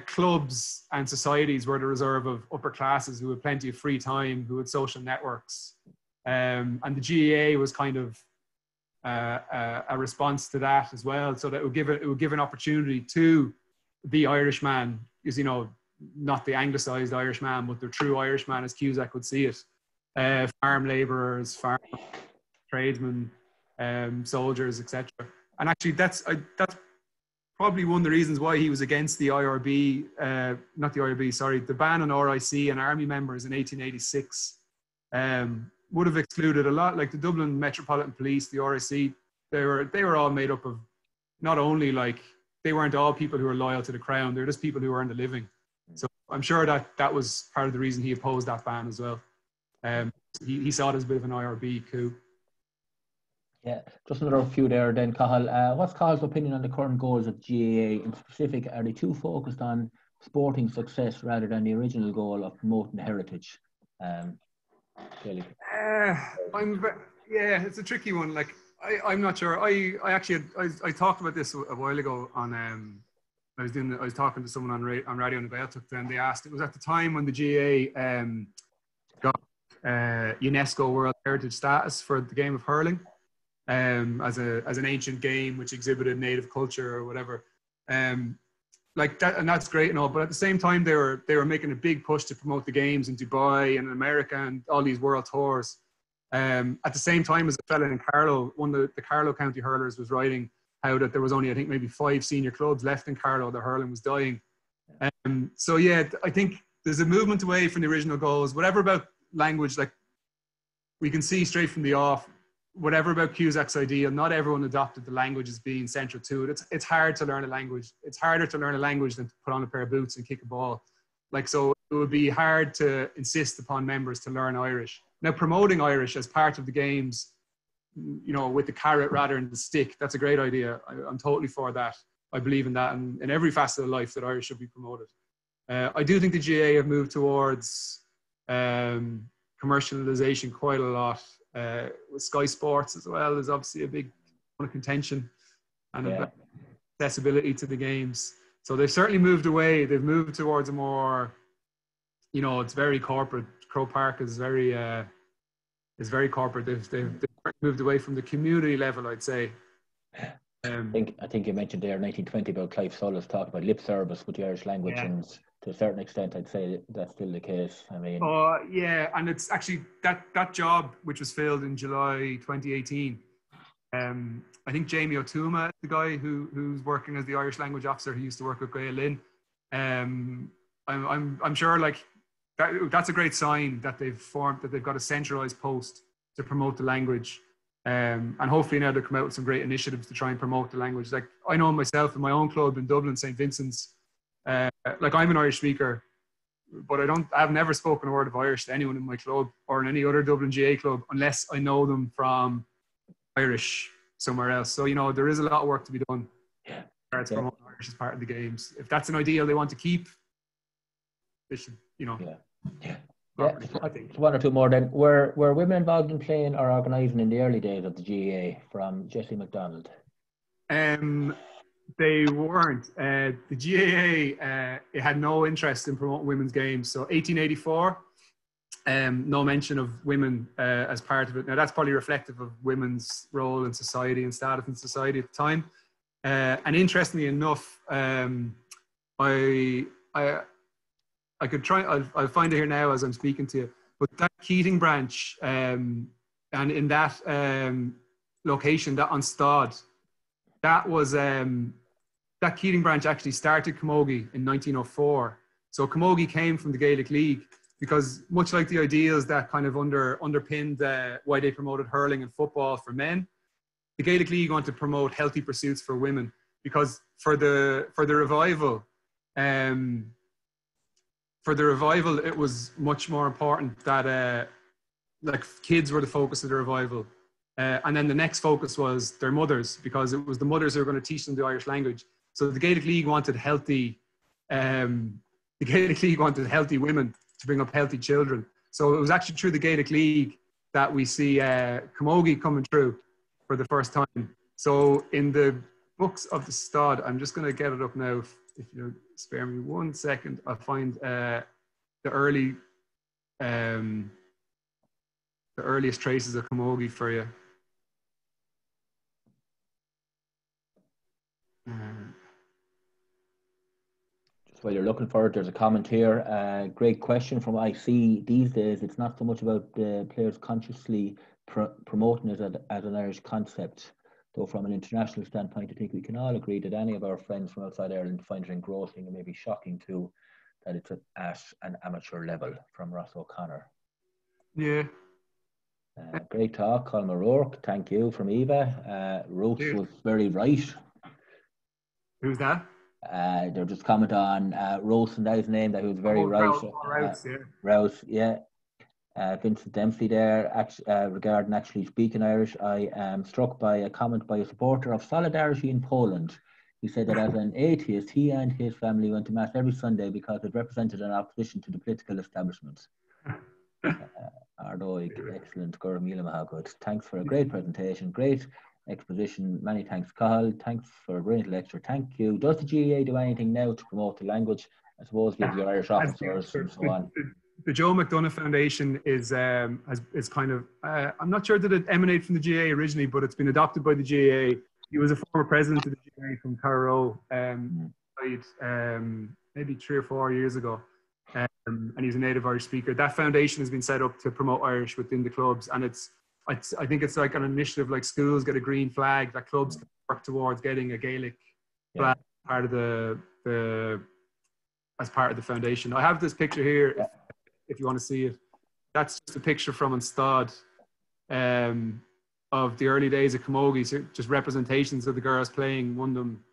clubs and societies were the reserve of upper classes who had plenty of free time, who had social networks. And the GAA was kind of a response to that as well, so that it would give an opportunity to the Irishman, is, you know, not the anglicised Irishman, but the true Irishman as Cusack would see it. Farm labourers, farm tradesmen, soldiers, etc. And actually, that's probably one of the reasons why he was against the IRB, not the IRB, sorry, the ban on RIC and army members in 1886. Would have excluded a lot, like the Dublin Metropolitan Police, the RIC. They were all made up of, not only, like, they weren't all people who were loyal to the crown. They're just people who earned a living. So I'm sure that was part of the reason he opposed that ban as well. He saw it as a bit of an IRB coup. Yeah, just another few there then, Cathal. What's Cahill's opinion on the current goals of GAA? In specific, are they too focused on sporting success rather than the original goal of promoting heritage? It's a tricky one. Like, I'm not sure. I talked about this a while ago on I was talking to someone on Radio on the Gaeltacht, and they asked, it was at the time when the GAA got UNESCO World Heritage status for the game of hurling, as an ancient game which exhibited native culture or whatever. Like that, and that's great and all, but at the same time they were making a big push to promote the games in Dubai and in America and all these world tours. At the same time, as a fella in Carlow, one of the Carlow County hurlers was writing how that there was only, I think, maybe 5 senior clubs left in Carlow, the hurling was dying. So yeah, I think there's a movement away from the original goals. Whatever about language, like, we can see straight from the off, whatever about Cusack's idea, not everyone adopted the language as being central to it. It's hard to learn a language. It's harder to learn a language than to put on a pair of boots and kick a ball. Like, so it would be hard to insist upon members to learn Irish. Now, promoting Irish as part of the games, you know, with the carrot rather than the stick, that's a great idea. I'm totally for that. I believe in that, and in every facet of life that Irish should be promoted. I do think the GAA have moved towards commercialization quite a lot. With Sky Sports as well, there's obviously a big one of contention and accessibility to the games. So they've certainly moved away. They've moved towards a more, you know, it's very corporate. Croke Park is very corporate. They've moved away from the community level, I'd say. I think you mentioned there 1920 about Clive Sullis talking about lip service with the Irish language, and to a certain extent, I'd say that's still the case. I mean, and it's actually that job which was filled in July 2018. I think Jamie O'Tuma, the guy who's working as the Irish language officer, who used to work with Gaelic League. I'm sure, like, that's a great sign that they've got a centralised post to promote the language. And hopefully now they'll come out with some great initiatives to try and promote the language. Like, I know myself in my own club in Dublin, St. Vincent's, like, I'm an Irish speaker, but I've never spoken a word of Irish to anyone in my club or in any other Dublin GA club unless I know them from Irish somewhere else. So, you know, there is a lot of work to be done. To promote Irish as part of the games. If that's an ideal they want to keep, they should, you know. Yeah, I think. one or two more then. Were women involved in playing or organising in the early days of the GAA from Jesse MacDonald? They weren't. The GAA it had no interest in promoting women's games. So 1884, no mention of women as part of it. Now that's probably reflective of women's role in society and status in society at the time. And interestingly enough, I could try. I'll find it here now as I'm speaking to you. But that Keating branch, and in that location, that on Stad, that was that Keating branch actually started Camogie in 1904. So Camogie came from the Gaelic League because, much like the ideals that kind of underpinned why they promoted hurling and football for men, the Gaelic League wanted to promote healthy pursuits for women, because for the revival, it was much more important that like kids were the focus of the revival. And then the next focus was their mothers, because it was the mothers who were going to teach them the Irish language. So the Gaelic League wanted healthy women to bring up healthy children. So it was actually through the Gaelic League that we see Camogie coming through for the first time. So in the books of the Stad, I'm just going to get it up now. If you spare me 1 second, I'll find the earliest traces of Camogie for you. Just while you're looking for it, there's a comment here. Great question from IC. These days, it's not so much about the players consciously promoting it as an Irish concept. Though from an international standpoint, I think we can all agree that any of our friends from outside Ireland find it engrossing and maybe shocking too, that it's at an amateur level. From Ross O'Connor. Yeah. Great talk, Colm O'Rourke. Thank you from Eva. Roots was very right. Who's that? They're just comment on Rose, and that is his name, that he was very right. Rouse, yeah. Vincent Dempsey there, regarding actually speaking Irish. I am struck by a comment by a supporter of Solidarity in Poland. He said that as an atheist, he and his family went to Mass every Sunday because it represented an opposition to the political establishment. Ardoig, excellent. Goramila Mahagud. Thanks for a great presentation, great exposition. Many thanks, Cathal. Thanks for a brilliant lecture. Thank you. Does the GAA do anything now to promote the language? I suppose give the Irish officers and so on. The Joe McDonough Foundation is kind of, I'm not sure that it emanated from the GAA originally, but it's been adopted by the GAA. He was a former president of the GAA from Carrow, died maybe 3 or 4 years ago. And he's a native Irish speaker. That foundation has been set up to promote Irish within the clubs, and I think it's like an initiative, like schools get a green flag, that clubs can work towards getting a Gaelic flag part of as part of the foundation. I have this picture here, if you want to see it. That's just a picture from Stad of the early days of Camogie, so just representations of the girls playing, one of them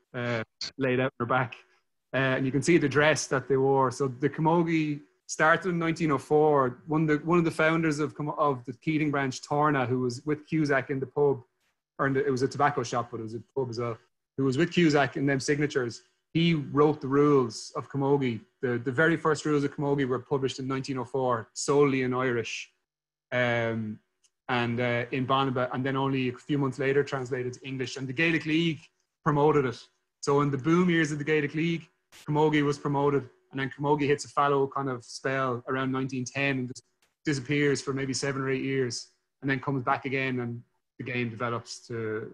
laid out on her back. And you can see the dress that they wore. So the Camogie started in 1904. One of the founders of the Keating branch, Torna, who was with Cusack in the pub, it was a tobacco shop, but it was a pub as well, who was with Cusack in them signatures. He wrote the rules of Camogie. The very first rules of Camogie were published in 1904, solely in Irish, and in Barnaba, and then only a few months later translated to English. And the Gaelic League promoted it. So in the boom years of the Gaelic League, Camogie was promoted, and then Camogie hits a fallow kind of spell around 1910 and just disappears for maybe 7 or 8 years, and then comes back again, and the game develops to,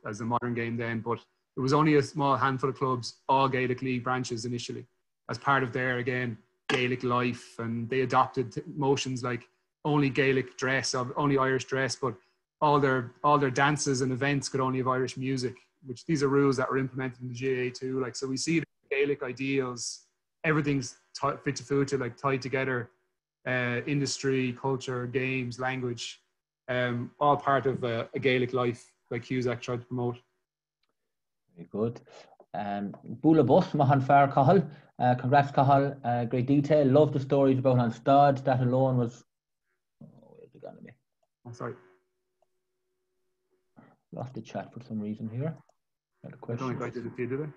as a modern game then. But it was only a small handful of clubs, all Gaelic League branches initially, as part of their, again, Gaelic life, and they adopted motions like only Gaelic dress, only Irish dress, but all their dances and events could only have Irish music, which these are rules that were implemented in the GAA too. Like, so we see the Gaelic ideals, everything's fit to food to, like, tied together, industry, culture, games, language, all part of a Gaelic life, like Cusack tried to promote. Very good. Bula Bus, Mahan Far Cathal. Congrats, Cathal. Great detail. Love the stories about on Stad. That alone was. Where's it gone to me? I'm sorry. Lost the chat for some reason here. I don't think I did it, did I?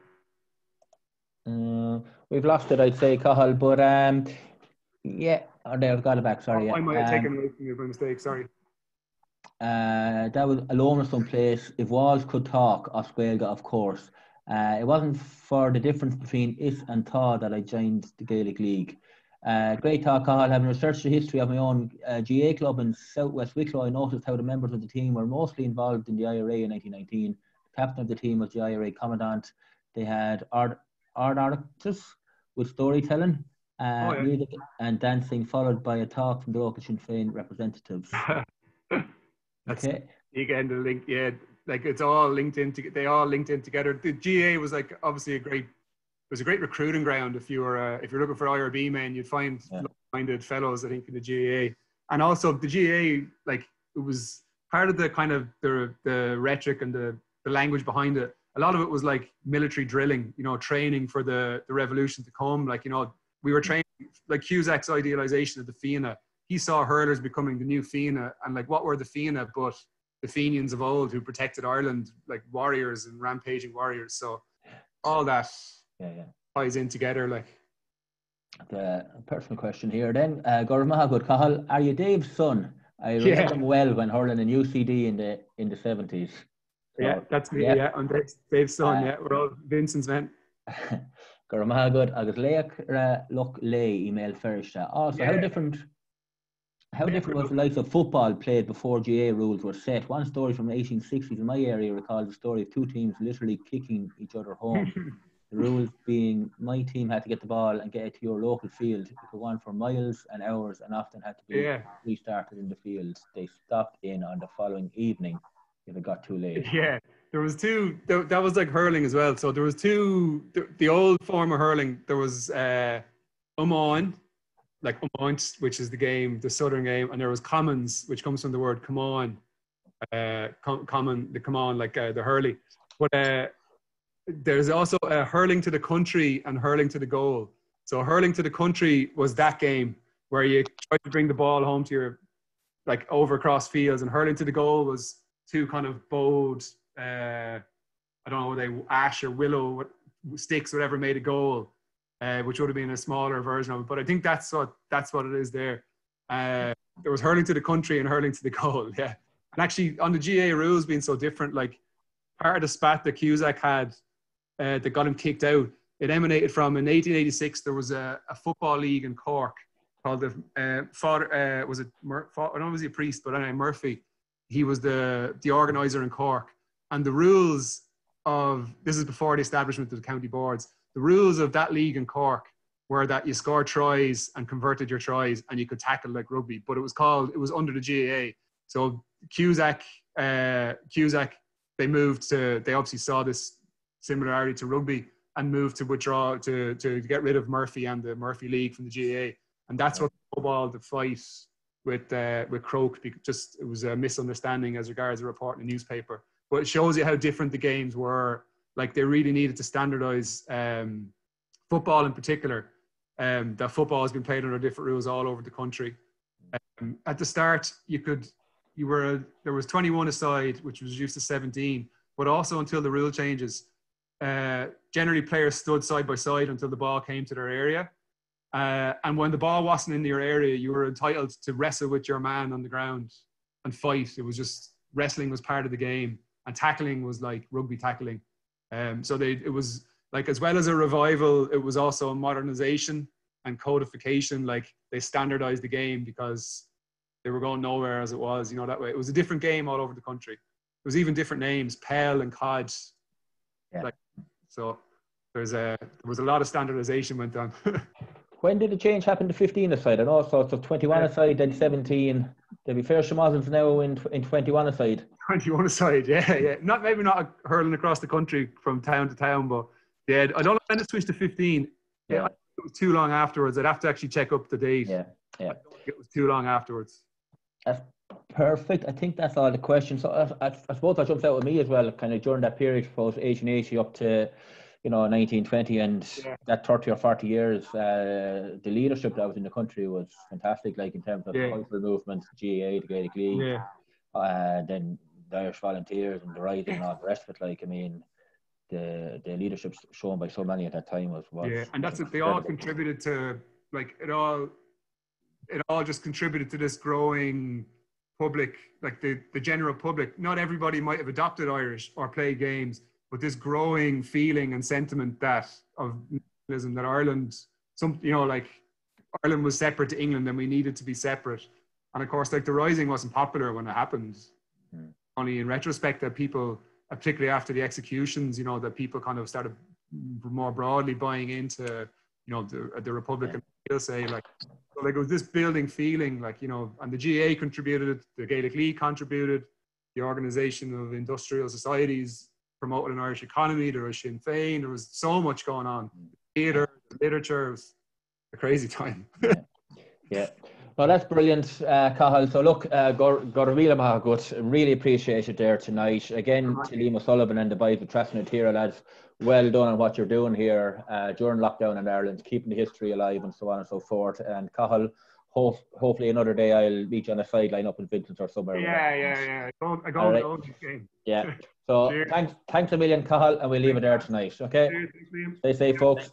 We've lost it, I'd say, Cathal, but Yeah, or there, I've got it back. Sorry. I might have Yeah. taken away from you by mistake. Sorry. That was Alone or Someplace. If Walls Could Talk, Oscuelga, of course. It wasn't for the difference between it and Thaw that I joined the Gaelic League. Great talk, Cathal. Having researched the history of my own GA club in South West Wicklow, I noticed how the members of the team were mostly involved in the IRA in 1919. The captain of the team was the IRA commandant. They had art artists with storytelling, music and dancing, followed by a talk from the local Sinn Féin representatives. That's Okay. you get the link, yeah. Like it's all linked in. They all linked in together. The GA was like obviously it was a great recruiting ground. If you're looking for IRB men, you'd find like-minded fellows, I think, in the GA. And also the GA, like it was part of the kind of the rhetoric and the language behind it. A lot of it was like military drilling, you know, training for the revolution to come. Like, you know, we were training, like Cusack's idealization of the Fianna. He saw hurlers becoming the new Fianna, and like what were the Fianna but the Fenians of old who protected Ireland, like warriors and rampaging warriors. So all that ties in together. Like the personal question here then, Gaurav Mahagud, Cathal, are you Dave's son? I remember him well when hurling in UCD in the 70s. So, yeah, that's me. Yeah, I'm Dave's son. Yeah, we're all Vincent's men. Gaurav Mahagud, agus Leach Loch Lay email Ferrisha. Also, how different was the likes of football played before GA rules were set? One story from the 1860s in my area recalls the story of two teams literally kicking each other home. The rules being my team had to get the ball and get it to your local field. It could go on for miles and hours and often had to be restarted in the field. They stopped in on the following evening if it got too late. Yeah, there was two. That was like hurling as well. So there was two. The old form of hurling. There was Umain, like Umaint, which is the game, the southern game, and there was commons, which comes from the word come on, come on, like the hurley. But there's also hurling to the country and hurling to the goal. So hurling to the country was that game where you tried to bring the ball home to your, like over across fields, and hurling to the goal was two kind of bowed, I don't know, ash or willow sticks, whatever, made a goal. Which would have been a smaller version of it, but I think that's what it is there. There was hurling to the country and hurling to the goal, yeah. And actually, on the GA rules being so different, like part of the spat that Cusack had that got him kicked out, it emanated from in 1886. There was a football league in Cork called the I don't know, was he a priest, but anyway, Murphy. He was the organizer in Cork, and the rules of this is before the establishment of the county boards. The rules of that league in Cork were that you scored tries and converted your tries, and you could tackle like rugby, but it was under the GAA. So Cusack, they obviously saw this similarity to rugby and moved to withdraw to get rid of Murphy and the Murphy League from the GAA. And that's what snowballed the fight with CROKE, because it was a misunderstanding as regards a report in the newspaper. But it shows you how different the games were. Like they really needed to standardize football in particular. That football has been played under different rules all over the country. At the start, there was 21 aside, which was reduced to 17. But also until the rule changes, generally players stood side by side until the ball came to their area. And when the ball wasn't in your area, you were entitled to wrestle with your man on the ground and fight. It was just wrestling was part of the game, and tackling was like rugby tackling. So it was like, as well as a revival, it was also a modernization and codification. Like they standardized the game because they were going nowhere as it was, that way. It was a different game all over the country. It was even different names, Pell and Cod. Yeah. So there was a lot of standardization went on. When did the change happen to 15 aside? And all sorts of 21 aside, then 17. There'll be fair Shamazans now in 21 aside. 21 aside, yeah. Maybe not hurling across the country from town to town, but yeah, I don't know when it switched to 15. Yeah, it was too long afterwards. I'd have to actually check up the date. Yeah. I don't think it was too long afterwards. That's perfect. I think that's all the questions. So I suppose that jumps out with me as well, kind of during that period, suppose 1880 up to 1920, and that 30 or 40 years, the leadership that was in the country was fantastic, like in terms of the cultural movement, GAA, the Gaelic League, then the Irish Volunteers and the Rising and all the rest of it. Like, I mean, the leadership shown by so many at that time was and that's it. They all contributed to, like, it all, it all just contributed to this growing public, like the general public. Not everybody might have adopted Irish or played games, but this growing feeling and sentiment that of nationalism, that Ireland, like Ireland was separate to England and we needed to be separate. And of course, like the Rising wasn't popular when it happened. Only in retrospect that people, particularly after the executions, that people kind of started more broadly buying into, the Republican, say, like, so like it was this building feeling, like, and the GAA contributed, the Gaelic League contributed, the Organisation of Industrial Societies promoted an Irish economy, there was Sinn Féin, there was so much going on. Theatre, literature, it was a crazy time. Yeah. No, that's brilliant, Cathal. So look, Gorvila good. Really appreciate it there tonight. Again, to Liam O'Sullivan and the boys with Trasna Tira, lads, well done on what you're doing here during lockdown in Ireland, keeping the history alive and so on and so forth. And Cathal, hopefully another day I'll meet you on a sideline up in Vincent or somewhere. Yeah. I go to the game. Yeah. So thanks a million, Cathal, and we'll leave it there tonight. Okay. Cheers, thanks, Liam. Stay safe, folks.